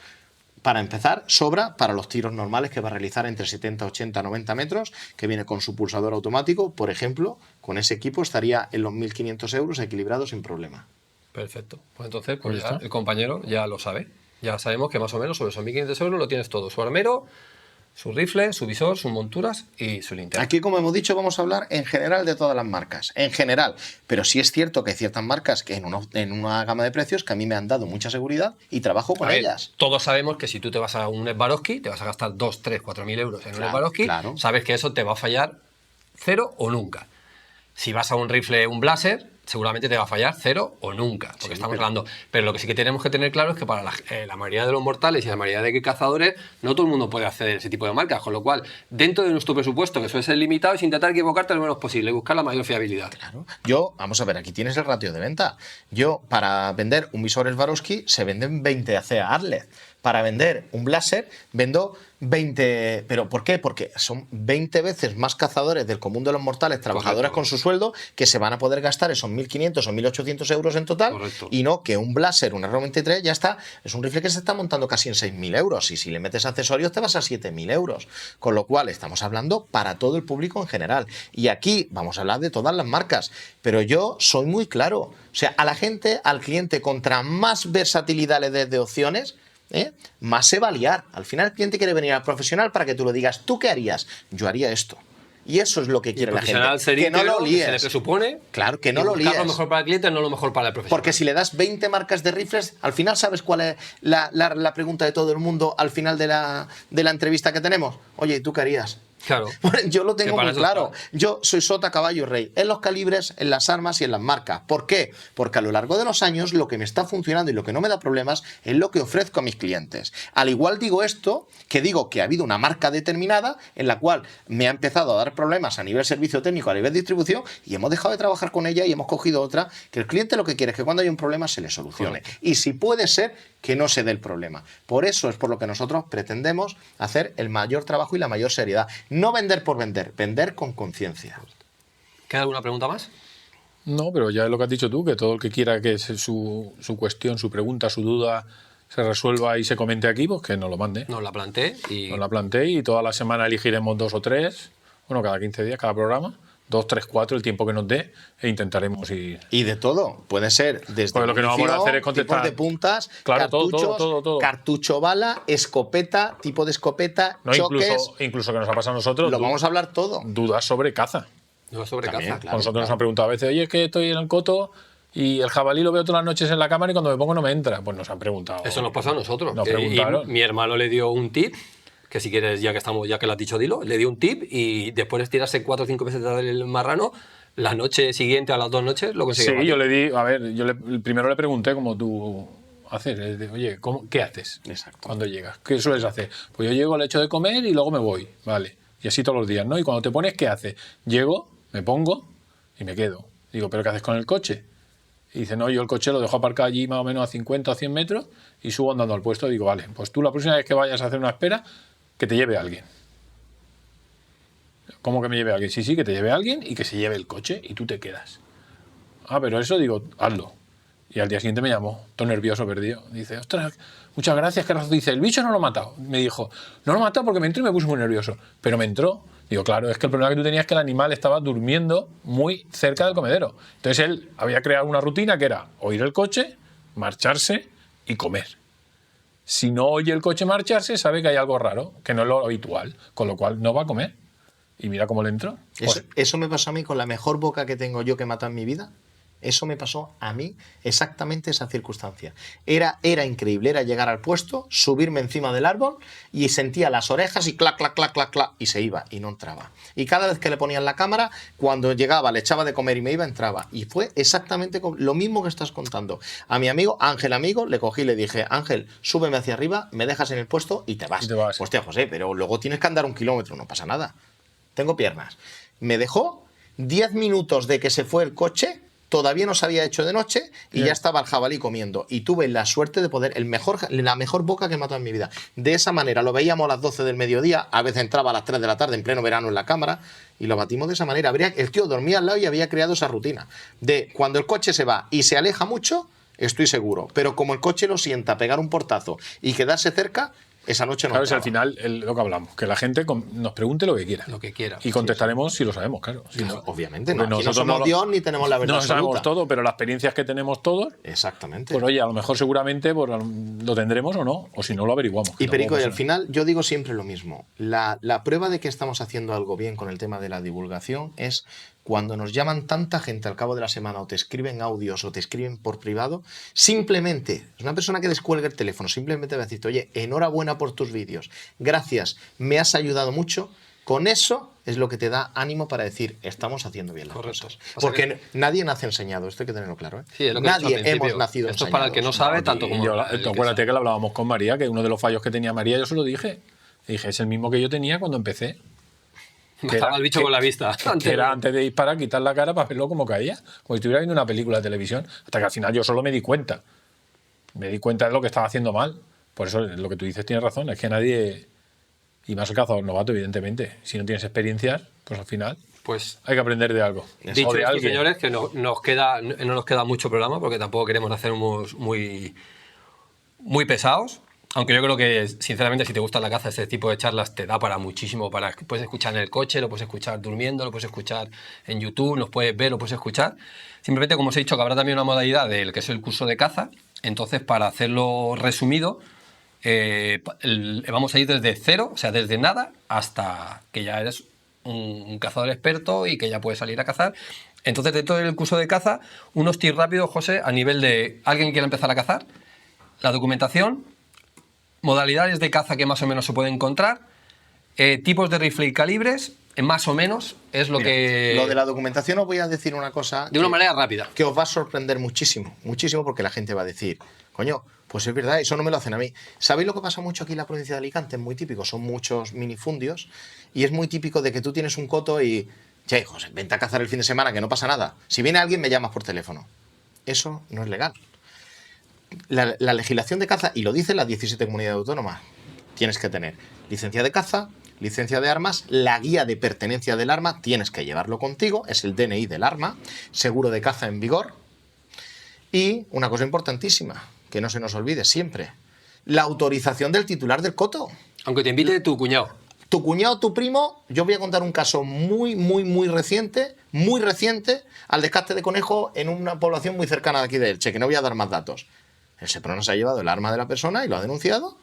para empezar, sobra para los tiros normales que va a realizar entre 70, 80, 90 metros, que viene con su pulsador automático. Por ejemplo, con ese equipo estaría en los 1.500 euros equilibrado sin problema. Perfecto. Pues entonces, pues Pues ya ya está. el compañero ya lo sabe. Ya sabemos que más o menos sobre esos 1.500 euros lo tienes todo. Su armero, su rifle, su visor, sus monturas y su linterna. Aquí, como hemos dicho, vamos a hablar en general de todas las marcas, en general. Pero sí es cierto que hay ciertas marcas que en una gama de precios que a mí me han dado mucha seguridad y trabajo con A ver, ellas. todos sabemos que si tú te vas a un Swarovski, te vas a gastar 2, 3, 4.000 euros en Claro, un Swarovski, claro. sabes que eso te va a fallar cero o nunca. Si vas a un rifle, un Blaser, seguramente te va a fallar 0 o nunca, porque estamos hablando. Pero lo que sí que tenemos que tener claro es que para la mayoría de los mortales y la mayoría de cazadores, no todo el mundo puede acceder a ese tipo de marcas, con lo cual, dentro de nuestro presupuesto, que suele ser limitado, es intentar equivocarte lo menos posible y buscar la mayor fiabilidad. Claro. Yo, vamos a ver, aquí tienes el ratio de venta. Yo, para vender un visor Swarovski, se venden 20 ACEA Arlet. Para vender un Blaser, vendo 20... ¿Pero por qué? Porque son 20 veces más cazadores del común de los mortales, trabajadores con su sueldo, que se van a poder gastar esos 1.500 o 1.800 euros en total. Correcto. Y no que un Blaser, un R93, ya está, es un rifle que se está montando casi en 6.000 euros. Y si le metes accesorios, te vas a 7.000 euros. Con lo cual, estamos hablando para todo el público en general. Y aquí vamos a hablar de todas las marcas. Pero yo soy muy claro. O sea, a la gente, al cliente, contra más versatilidad le des de opciones, más se va a liar. Al final el cliente quiere venir al profesional para que tú lo digas. ¿Tú qué harías? Yo haría esto. Y eso es lo que quiere la gente. Que no lo líes. Se le presupone. Claro, que no lo líes. Lo mejor para el cliente, no lo mejor para el profesional. Porque si le das 20 marcas de rifles, al final, ¿sabes cuál es la pregunta de todo el mundo al final de la entrevista que tenemos? Oye, ¿y tú qué harías? Claro. Yo lo tengo muy claro. Está. Yo soy sota, caballo y rey en los calibres, en las armas y en las marcas. ¿Por qué? Porque a lo largo de los años lo que me está funcionando y lo que no me da problemas es lo que ofrezco a mis clientes. Al igual digo esto, que digo que ha habido una marca determinada en la cual me ha empezado a dar problemas a nivel servicio técnico, a nivel distribución, y hemos dejado de trabajar con ella y hemos cogido otra, que el cliente lo que quiere es que cuando hay un problema se le solucione. Correcto. Y si puede ser, que no se dé el problema. Por eso es por lo que nosotros pretendemos hacer el mayor trabajo y la mayor seriedad. No vender por vender, vender con conciencia. ¿Queda alguna pregunta más? No, pero ya es lo que has dicho tú, que todo el que quiera que su cuestión, su pregunta, su duda se resuelva y se comente aquí, pues que nos lo mande. Nos la planteé y toda la semana elegiremos 2 o 3, bueno, cada 15 días, cada programa. 2, 3, 4, el tiempo que nos dé, e intentaremos ir. Y de todo, puede ser desde pues lo que nos vamos a hacer es contestar tipos de puntas, claro, cartuchos, todo. Cartucho bala, escopeta, tipo de escopeta, no, choques. Incluso que nos ha pasado a nosotros. Lo vamos a hablar todo. Dudas sobre caza. Dudas sobre caza. Claro, nosotros nos han preguntado a veces, oye, es que estoy en el coto y el jabalí lo veo todas las noches en la cámara y cuando me pongo no me entra. Pues nos han preguntado. Eso nos pasa a nosotros. Nos preguntaron. Y mi hermano le dio un tip. Que si quieres, ya que lo has dicho, dilo, le dio un tip y después de tirarse 4 o 5 veces del marrano, la noche siguiente, a las 2 noches, lo consiguió. Sí, yo le di, a ver, primero le pregunté cómo tú haces, oye, ¿qué haces? Exacto. Cuando llegas? ¿Qué sueles hacer? Pues yo llego, le echo de comer y luego me voy, vale. Y así todos los días, ¿no? Y cuando te pones, ¿qué haces? Llego, me pongo y me quedo. Digo, ¿pero qué haces con el coche? Y dice, no, yo el coche lo dejo aparcado allí más o menos a 50 o 100 metros y subo andando al puesto. Digo, vale, pues tú la próxima vez que vayas a hacer una espera, que te lleve alguien. ¿Cómo que me lleve alguien? Sí, que te lleve alguien y que se lleve el coche y tú te quedas. Ah, pero eso digo, hazlo. Y al día siguiente me llamó, todo nervioso, perdido. Dice, ostras, muchas gracias, ¿qué razón? Dice, el bicho no lo ha matado. Me dijo, no lo ha matado porque me entró y me puse muy nervioso. Pero me entró. Digo, claro, es que el problema que tú tenías es que el animal estaba durmiendo muy cerca del comedero. Entonces él había creado una rutina que era oír el coche, marcharse y comer. Si no oye el coche marcharse, sabe que hay algo raro, que no es lo habitual, con lo cual no va a comer. Y mira cómo le entró. Eso me pasó a mí con la mejor boca que tengo yo que he matado en mi vida. Eso me pasó a mí exactamente esa circunstancia. Era increíble, era llegar al puesto, subirme encima del árbol y sentía las orejas y clac, clac, clac, clac, clac, y se iba y no entraba. Y cada vez que le ponían la cámara, cuando llegaba, le echaba de comer y me iba, entraba. Y fue exactamente lo mismo que estás contando. A mi amigo, Ángel amigo, le cogí y le dije, Ángel, súbeme hacia arriba, me dejas en el puesto y te vas. Hostia, José, pero luego tienes que andar 1 kilómetro, no pasa nada. Tengo piernas. Me dejó 10 minutos de que se fue el coche. Todavía no se había hecho de noche y ya estaba el jabalí comiendo. Y tuve la suerte de poder, la mejor boca que he matado en mi vida. De esa manera, lo veíamos a las 12 del mediodía, a veces entraba a las 3 de la tarde en pleno verano en la cámara y lo batimos de esa manera. El tío dormía al lado y había creado esa rutina. De cuando el coche se va y se aleja mucho, estoy seguro. Pero como el coche lo sienta, pegar un portazo y quedarse cerca, esa noche no. Claro, es al final lo que hablamos, que la gente nos pregunte lo que quiera. Lo que quiera. Y contestaremos si lo sabemos, claro. Si claro, no, obviamente, no. Aquí no somos Dios ni tenemos la verdad absoluta. No sabemos todo, pero las experiencias que tenemos todos. Exactamente. Pues oye, a lo mejor seguramente pues, lo tendremos o no, o si no lo averiguamos. Y Perico, y al final yo digo siempre lo mismo. La prueba de que estamos haciendo algo bien con el tema de la divulgación es cuando nos llaman tanta gente al cabo de la semana o te escriben audios o te escriben por privado, simplemente, es una persona que descuelga el teléfono, simplemente va a decirte, oye, enhorabuena por tus vídeos, gracias, me has ayudado mucho. Con eso es lo que te da ánimo para decir, estamos haciendo bien las Correcto. cosas. O sea Porque nadie nace enseñado, esto hay que tenerlo claro. ¿eh? Sí, es lo que he dicho al Nadie principio. hemos nacido Esto es para el que no enseñados. sabe, tanto como... Acuérdate que lo hablábamos con María, que uno de los fallos que tenía María, yo se lo dije. Le dije, es el mismo que yo tenía cuando empecé. Estaba el bicho con la vista. Que era antes de disparar, quitar la cara para verlo como caía. Como si estuviera viendo una película de televisión. Hasta que al final yo solo me di cuenta. Me di cuenta de lo que estaba haciendo mal. Por eso lo que tú dices tiene razón. Es que nadie... Y más el cazador novato, evidentemente. Si no tienes experiencias, pues al final Pues hay que aprender de algo. dicho O de esto, alguien. señores, que no nos queda mucho programa porque tampoco queremos hacernos muy pesados. Aunque yo creo que, sinceramente, si te gusta la caza, este tipo de charlas te da para muchísimo. Puedes escuchar en el coche, lo puedes escuchar durmiendo, lo puedes escuchar en YouTube, los puedes ver, lo puedes escuchar. Simplemente, como os he dicho, que habrá también una modalidad del que es el curso de caza. Entonces, para hacerlo resumido, vamos a ir desde cero, o sea, desde nada, hasta que ya eres un cazador experto y que ya puedes salir a cazar. Entonces, dentro del curso de caza, unos tips rápidos, José, a nivel de alguien que quiera empezar a cazar, la documentación, modalidades de caza que más o menos se pueden encontrar, tipos de rifle y calibres, más o menos es lo que... Lo de la documentación os voy a decir una cosa... De una manera rápida. Que os va a sorprender muchísimo, muchísimo, porque la gente va a decir, coño, pues es verdad, eso no me lo hacen a mí. ¿Sabéis lo que pasa mucho aquí en la provincia de Alicante? Es muy típico, son muchos minifundios y es muy típico de que tú tienes un coto y, che, José, vente a cazar el fin de semana, que no pasa nada. Si viene alguien, me llamas por teléfono. Eso no es legal. La legislación de caza, y lo dicen las 17 comunidades autónomas, tienes que tener licencia de caza, licencia de armas, la guía de pertenencia del arma, tienes que llevarlo contigo, es el DNI del arma, seguro de caza en vigor, y una cosa importantísima, que no se nos olvide siempre, la autorización del titular del coto. Aunque te invite tu cuñado. Tu cuñado, tu primo, yo voy a contar un caso muy reciente, al descarte de conejo en una población muy cercana de aquí de Elche, que no voy a dar más datos. El Seprona se ha llevado el arma de la persona y lo ha denunciado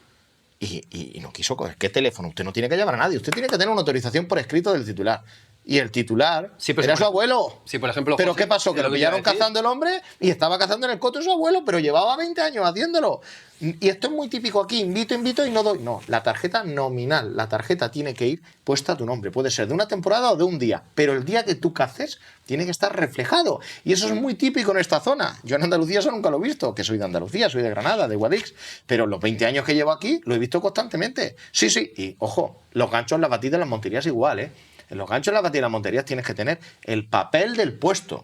y no quiso coger. ¿Qué teléfono? Usted no tiene que llamar a nadie, usted tiene que tener una autorización por escrito del titular. Y el titular Sí, pero era si su por- abuelo. si, por ejemplo, ¿Pero José, qué pasó? Que es lo lo que iba a pillaron decir. cazando el hombre y estaba cazando en el coto de su abuelo, pero llevaba 20 años haciéndolo. Y esto es muy típico aquí, invito y no doy. No, la tarjeta nominal, la tarjeta tiene que ir puesta a tu nombre. Puede ser de una temporada o de un día, pero el día que tú caces tiene que estar reflejado. Y eso es muy típico en esta zona. Yo en Andalucía eso nunca lo he visto, que soy de Andalucía, soy de Granada, de Guadix, pero los 20 años que llevo aquí lo he visto constantemente. Sí, y ojo, los ganchos, las batidas, las monterías igual, ¿eh? En los ganchos, las batidas y las monterías tienes que tener el papel del puesto,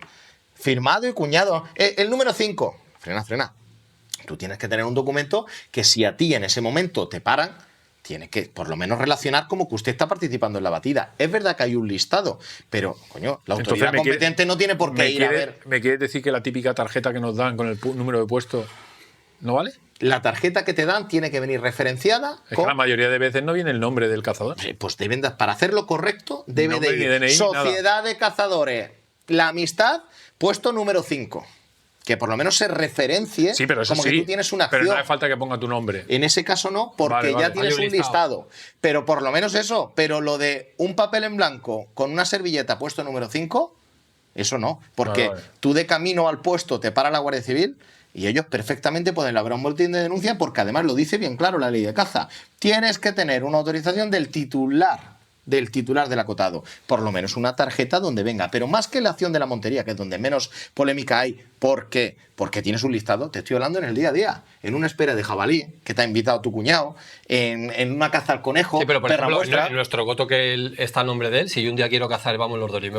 firmado y cuñado. El número 5, frena. Tú tienes que tener un documento que si a ti en ese momento te paran, tiene que por lo menos relacionar como que usted está participando en la batida. Es verdad que hay un listado, pero, coño, la autoridad Entonces, competente no tiene por qué ir a ver. ¿Me quieres decir que la típica tarjeta que nos dan con el número de puesto no vale? La tarjeta que te dan tiene que venir referenciada Es con... que la mayoría de veces no viene el nombre del cazador. Pues deben para hacerlo correcto, debe Nombre, de ni ir DNI, Sociedad de Cazadores, la amistad, puesto número 5. Que por lo menos se referencie Sí, pero eso como sí. que tú tienes una acción. Pero no hace falta que ponga tu nombre. En ese caso no, porque Vale. ya tienes Hay un un listado. Pero por lo menos eso. Pero lo de un papel en blanco con una servilleta puesto número 5, eso no. Porque Vale. tú de camino al puesto te para la Guardia Civil y ellos perfectamente pueden elaborar un boletín de denuncia porque además lo dice bien claro la ley de caza. Tienes que tener una autorización del titular del acotado. Por lo menos una tarjeta donde venga. Pero más que la acción de la montería, que es donde menos polémica hay. ¿Por qué? Porque tienes un listado, te estoy hablando en el día a día. En una espera de jabalí, que te ha invitado tu cuñado. En una caza al conejo, Sí, pero por perra ejemplo, muestra. en nuestro coto que está a nombre de él, si yo un día quiero cazar, vamos los dos, y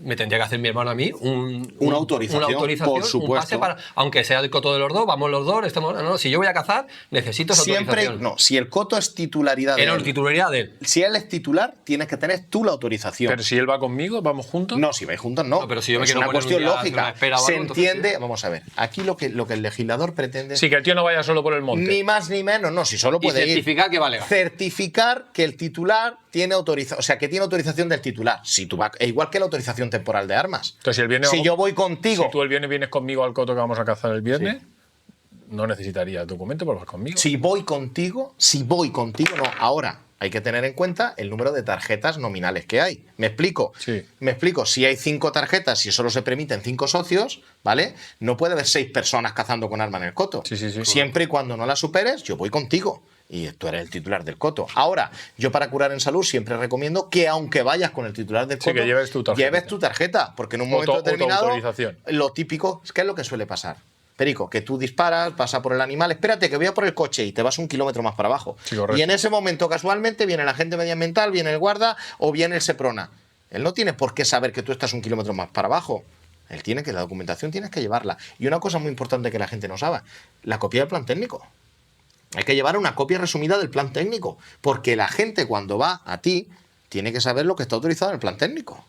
me tendría que hacer mi hermano a mí Una autorización, por un supuesto. pase para, aunque sea el coto de los dos, vamos los dos, no, si yo voy a cazar, necesito esa Siempre, autorización. no, si el coto es titularidad de Era él, la titularidad de él. si él es titular, tienes que tener tú la autorización. Pero si él va conmigo, vamos juntos. No, si vais juntos, no. No, pero si yo me es quiero una poner un cuestión día a hacer lógica. una espera o Se algo, entonces entiende. sí. Vamos a ver. Aquí lo que el legislador pretende. Sí, que el tío no vaya solo por el monte. Ni más ni menos, no, si solo Y puede ir. certificar que vale. Certificar que el titular tiene autorización, o sea, que tiene autorización del titular. Si tú vas, igual que la autorización temporal de armas. Entonces, si el viernes Si vamos- yo voy contigo, Si tú el viernes vienes conmigo al coto que vamos a cazar el viernes, no necesitarías documento por vas conmigo. si voy contigo, no. Ahora, hay que tener en cuenta el número de tarjetas nominales que hay. ¿Me explico? Sí. Me explico. Si hay 5 tarjetas y solo se permiten 5 socios, ¿vale? No puede haber 6 personas cazando con arma en el coto. Sí. Siempre y cuando no la superes, yo voy contigo. y tú eres el titular del coto. Ahora, yo para curar en salud siempre recomiendo que aunque vayas con el titular del Sí, coto, que lleves tu tarjeta. porque en un momento determinado Autoautorización. lo típico es que es lo que suele pasar. Perico, que tú disparas, pasas por el animal, espérate que voy a por el coche y te vas 1 kilómetro más para abajo. Sí, correcto. Y en ese momento casualmente viene el agente medioambiental, viene el guarda o viene el Seprona. Él no tiene por qué saber que tú estás 1 kilómetro más para abajo. Él tiene que, la documentación tienes que llevarla. Y una cosa muy importante que la gente no sabe, la copia del plan técnico. Hay que llevar una copia resumida del plan técnico, porque la gente cuando va a ti tiene que saber lo que está autorizado en el plan técnico.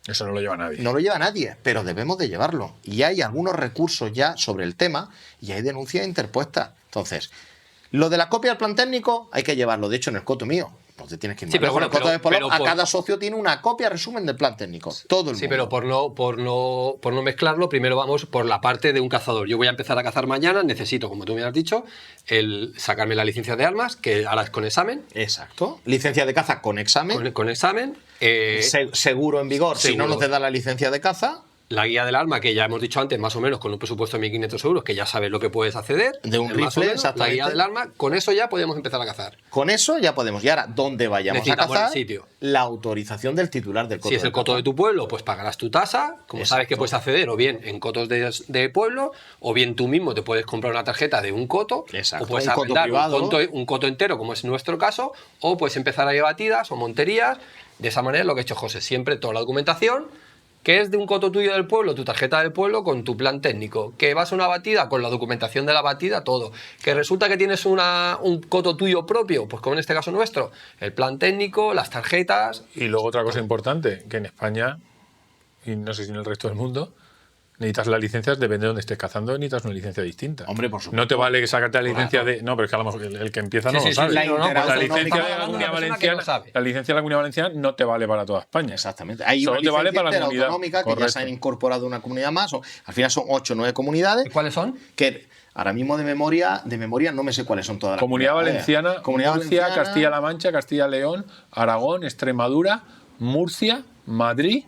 Eso no lo lleva nadie. No lo lleva nadie, pero debemos de llevarlo. Y hay algunos recursos ya sobre el tema y hay denuncias interpuestas. Entonces, lo de la copia del plan técnico hay que llevarlo. De hecho, en el coto mío, no te tienes que ir Sí, más pero lejos. En el bueno, coto de Polop, pero a cada socio tiene una copia resumen del plan técnico. Todo el Sí, mundo. pero por no mezclarlo, primero vamos por la parte de un cazador. Yo voy a empezar a cazar mañana, necesito, como tú me has dicho, el sacarme la licencia de armas, que ahora es con examen. Exacto. Licencia de caza con examen. Con examen. Seguro en vigor. Si no, seguro. no te da la licencia de caza. La guía del arma, que ya hemos dicho antes, más o menos con un presupuesto de 1.500 euros, que ya sabes lo que puedes acceder. De un más o rifle, menos, la exactamente. guía del arma, con eso ya podemos empezar a cazar. Con eso ya podemos. Y ahora, donde vayamos a Necesitamos cazar, el sitio. la autorización del titular del coto. Si es el coto de tu pueblo, pues pagarás tu tasa. Como sabes que puedes acceder o bien en cotos de pueblo, o bien tú mismo te puedes comprar una tarjeta de un coto, Exacto, o puedes un coto arrendar privado. un coto entero, como es nuestro caso, o puedes empezar a ir a batidas o monterías. De esa manera, lo que ha hecho José, siempre toda la documentación, que es de un coto tuyo del pueblo, tu tarjeta del pueblo con tu plan técnico, que vas a una batida con la documentación de la batida, todo, que resulta que tienes un coto tuyo propio, pues como en este caso nuestro, el plan técnico, las tarjetas. Y luego otra cosa importante, que en España, y no sé si en el resto del mundo, necesitas las licencias, depende de donde estés cazando, necesitas una licencia distinta. Hombre, por supuesto. No te vale sacarte la licencia de... No, pero es que a lo mejor el que empieza no Sí, lo sí, sabe. sí, la no, interal- La autonómica licencia de de la una Comunidad persona que no Valenciana, sabe. la licencia de la Comunidad Valenciana no te vale para toda España. Exactamente. Hay Solo una te vale licencia para la entera comunidad. autonómica que ya Correcto. se han incorporado una comunidad más. Al final son 8 o 9 comunidades. ¿Y cuáles son? Que ahora mismo de memoria no me sé cuáles son todas las Comunidad comunidades. Valenciana, Comunidad Murcia, Valenciana, Castilla-La Mancha, Castilla-León, Aragón, Extremadura, Murcia, Madrid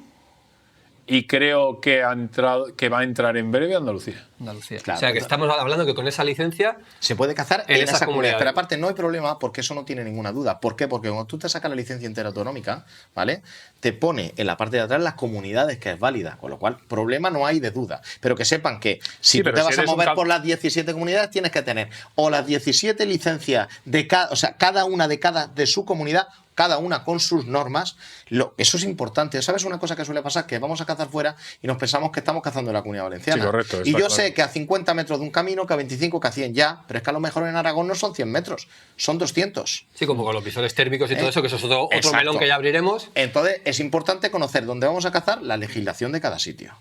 y creo que va a entrar en breve Andalucía. Andalucía. Claro, o sea que claro. estamos hablando que con esa licencia se puede cazar en en esas esa comunidad. comunidades. Pero aparte no hay problema porque eso no tiene ninguna duda. ¿Por qué? Porque cuando tú te sacas la licencia entera autonómica, ¿vale? Te pone en la parte de atrás las comunidades que es válida. Con lo cual, problema no hay de duda. Pero que sepan que si Sí, tú pero te si vas a eres un mover cal- por las 17 comunidades, tienes que tener o las 17 licencias de cada, o sea, cada una de su comunidad, cada una con sus normas. Eso es importante. ¿Sabes una cosa que suele pasar? Que vamos a cazar fuera y nos pensamos que estamos cazando en la Comunidad Valenciana. Sí, correcto, Y está yo claro. sé que a 50 metros de un camino, que a 25, que a 100 ya, pero es que a lo mejor en Aragón no son 100 metros, son 200. sí, como con los visores térmicos y todo eso, que eso es otro Exacto. melón que ya abriremos. Entonces es importante conocer dónde vamos a cazar, la legislación de cada sitio.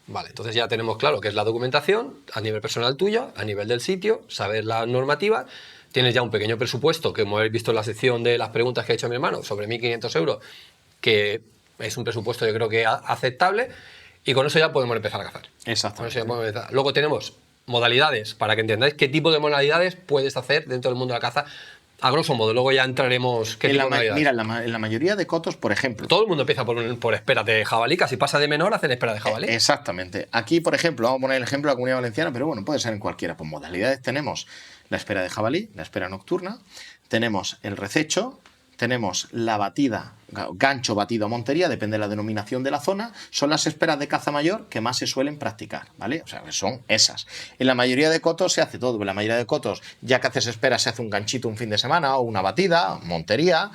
Vale, entonces ya tenemos claro que es la documentación a nivel personal tuya, a nivel del sitio, saber las normativas. Tienes ya un pequeño presupuesto, que como habéis visto en la sección de las preguntas que ha hecho mi hermano, sobre 1.500 euros, que es un presupuesto yo creo que aceptable, y con eso ya podemos empezar a cazar. Con Exactamente. eso ya podemos empezar. Luego tenemos modalidades, para que entendáis qué tipo de modalidades puedes hacer dentro del mundo de la caza, a grosso modo. Luego ya entraremos qué En tipo la, de modalidades. mira, en la mayoría de cotos, por ejemplo. Todo el mundo empieza por espera de jabalí, casi pasa de menor, hacen espera de jabalí. Exactamente. Aquí, por ejemplo, vamos a poner el ejemplo de la Comunidad Valenciana, pero bueno, puede ser en cualquiera. Pues modalidades tenemos la espera de jabalí, la espera nocturna, tenemos el rececho, tenemos la batida, gancho, batido o montería, depende de la denominación de la zona, son las esperas de caza mayor que más se suelen practicar, ¿vale? O sea, que son esas. En la mayoría de cotos se hace todo, en la mayoría de cotos, ya que haces esperas, se hace un ganchito un fin de semana o una batida, montería,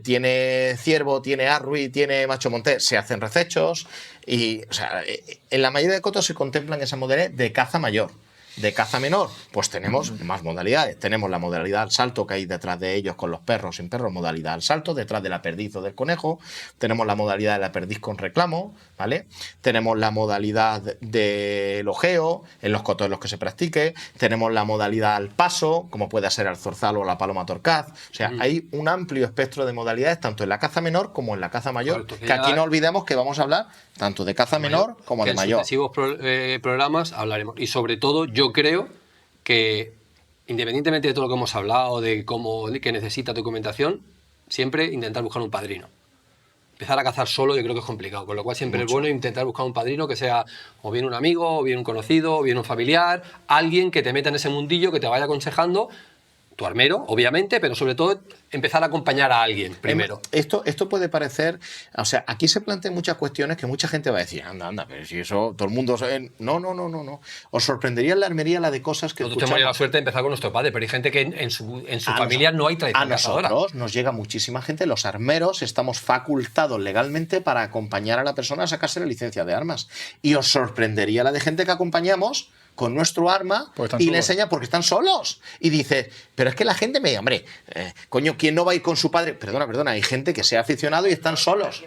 tiene ciervo, tiene arrui, tiene macho montés, se hacen recechos, y, o sea, en la mayoría de cotos se contemplan esas modalidades de caza mayor. De caza menor, pues tenemos más modalidades. Tenemos la modalidad al salto que hay detrás de ellos con los perros, sin perros, modalidad al salto, detrás de la perdiz o del conejo. Tenemos la modalidad de la perdiz con reclamo, ¿vale? Tenemos la modalidad del ojeo, en los cotos en los que se practique. Tenemos la modalidad al paso, como puede ser al zorzal o la paloma torcaz. O sea, hay un amplio espectro de modalidades, tanto en la caza menor como en la caza mayor. Correcto, que aquí no olvidemos que vamos a hablar tanto de caza menor como que de en mayor. sucesivos programas hablaremos. Y sobre todo, yo creo que, independientemente de todo lo que hemos hablado, de cómo que necesita documentación, siempre intentar buscar un padrino. Empezar a cazar solo yo creo que es complicado, con lo cual siempre es bueno intentar buscar un padrino que sea o bien un amigo, o bien un conocido, o bien un familiar, alguien que te meta en ese mundillo, que te vaya aconsejando, tu armero, obviamente, pero sobre todo empezar a acompañar a alguien primero. Esto puede parecer, o sea, aquí se plantean muchas cuestiones que mucha gente va a decir, anda, pero si eso todo el mundo sabe. No. Os sorprendería en la armería la de cosas que Nosotros tenemos la suerte de empezar con nuestro padre, pero hay gente que en su familia no hay tradición cazadora. A nosotros nos llega muchísima gente, los armeros estamos facultados legalmente para acompañar a la persona a sacarse la licencia de armas. Y os sorprendería la de gente que acompañamos con nuestro arma y le enseña porque están solos. Y dice, pero es que la gente me dice, hombre, coño, ¿quién no va a ir con su padre? Perdona, hay gente que se ha aficionado y están solos.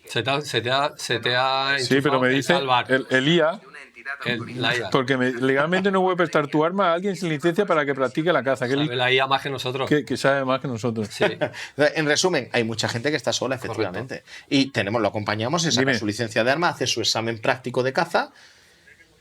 Se te ha Sí, pero me dice el IA, la IA. porque legalmente no puede prestar tu arma a alguien sin licencia para que practique la caza. Sabe la IA más que nosotros. Que sabe más que nosotros. Sí. En resumen, hay mucha gente que está sola, efectivamente. Correcto. Y lo acompañamos, se saca su licencia de arma, hace su examen práctico de caza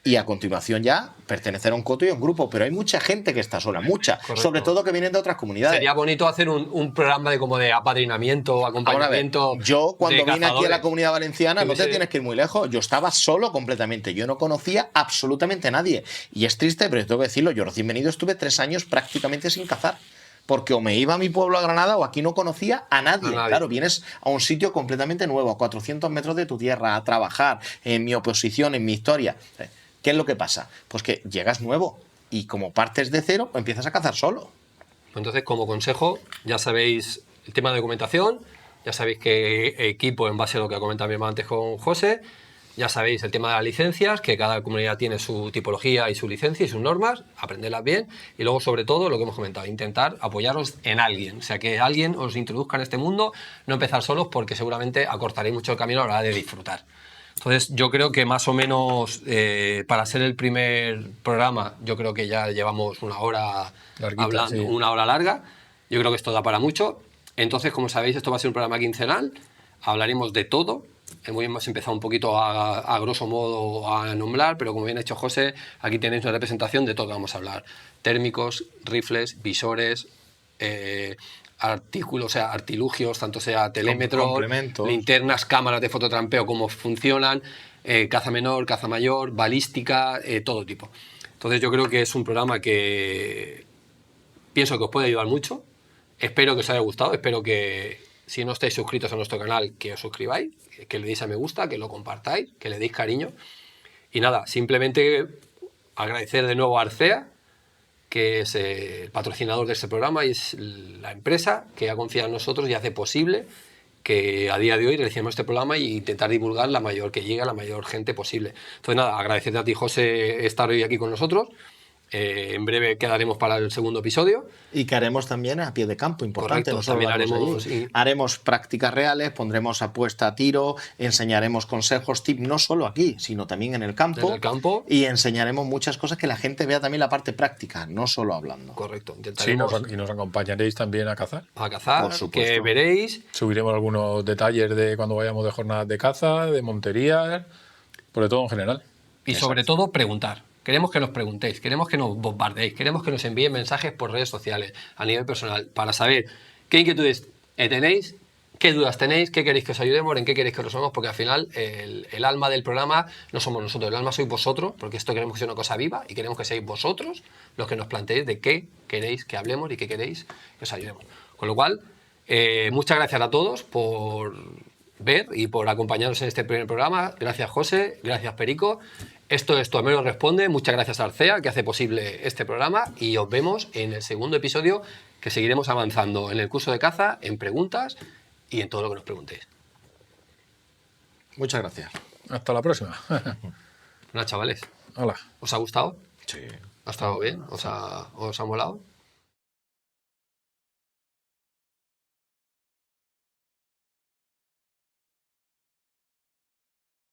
y a continuación ya pertenecer a un coto y a un grupo. Pero hay mucha gente que está sola, mucha. Correcto. Sobre todo que vienen de otras comunidades. Sería bonito hacer un programa de apadrinamiento, acompañamiento. Yo cuando vine aquí a la Comunidad Valenciana, no te tienes que ir muy lejos, yo estaba solo completamente, yo no conocía absolutamente a nadie. Y es triste, pero tengo que decirlo, yo recién venido estuve 3 años prácticamente sin cazar. Porque o me iba a mi pueblo, a Granada, o aquí no conocía a nadie. Claro, vienes a un sitio completamente nuevo, a 400 metros de tu tierra, a trabajar, en mi oposición, en mi historia. ¿Qué es lo que pasa? Pues que llegas nuevo y como partes de cero, empiezas a cazar solo. Entonces, como consejo, ya sabéis el tema de documentación, ya sabéis qué equipo en base a lo que ha comentado mi hermano antes con José, ya sabéis el tema de las licencias, que cada comunidad tiene su tipología y su licencia y sus normas, aprenderlas bien y luego, sobre todo, lo que hemos comentado, intentar apoyaros en alguien, o sea, que alguien os introduzca en este mundo, no empezar solos porque seguramente acortaréis mucho el camino a la hora de disfrutar. Entonces, yo creo que más o menos, para ser el primer programa, yo creo que ya llevamos una hora hablando, sí. Una hora larga. Yo creo que esto da para mucho. Entonces, como sabéis, esto va a ser un programa quincenal. Hablaremos de todo. Hemos empezado un poquito a grosso modo a nombrar, pero como bien ha hecho José, aquí tenéis una representación de todo que vamos a hablar. Térmicos, rifles, visores, artículos, o sea, artilugios, tanto sea telémetro, linternas, cámaras de fototrampeo, cómo funcionan, caza menor, caza mayor, balística, todo tipo. Entonces yo creo que es un programa que pienso que os puede ayudar mucho. Espero que os haya gustado, espero que si no estáis suscritos a nuestro canal, que os suscribáis, que le deis a me gusta, que lo compartáis, que le deis cariño. Y nada, simplemente agradecer de nuevo a Arcea, que es el patrocinador de este programa y es la empresa que ha confiado en nosotros y hace posible que a día de hoy realicemos este programa e intentar divulgar que llegue a la mayor gente posible. Entonces nada, agradecerte a ti, José, estar hoy aquí con nosotros. En breve quedaremos para el segundo episodio. Y que haremos también a pie de campo, importante. Correcto, también haremos prácticas reales, pondremos apuesta a tiro, enseñaremos consejos, tips, no solo aquí, sino también en el campo. En el campo. Y enseñaremos muchas cosas que la gente vea también la parte práctica, no solo hablando. Correcto. Sí, y nos acompañaréis también a cazar. A cazar, por supuesto. Que veréis. Subiremos algunos detalles de cuando vayamos de jornadas de caza, de monterías, por de todo en general. Y sobre todo preguntar. Queremos que nos preguntéis, queremos que nos bombardeéis, queremos que nos envíen mensajes por redes sociales, a nivel personal, para saber qué inquietudes tenéis, qué dudas tenéis, qué queréis que os ayudemos, en qué queréis que resolvamos, porque al final el alma del programa no somos nosotros, el alma sois vosotros, porque esto queremos que sea una cosa viva y queremos que seáis vosotros los que nos planteéis de qué queréis que hablemos y qué queréis que os ayudemos. Con lo cual, muchas gracias a todos por ver y por acompañarnos en este primer programa. Gracias, José, gracias, Perico. Esto es Tu Armero Responde. Muchas gracias a Arcea, que hace posible este programa, y os vemos en el segundo episodio, que seguiremos avanzando en el curso de caza, en preguntas y en todo lo que nos preguntéis. Muchas gracias. Hasta la próxima. Nada, chavales. Hola. ¿Os ha gustado? Sí. ¿Ha estado bien? ¿Os ha molado?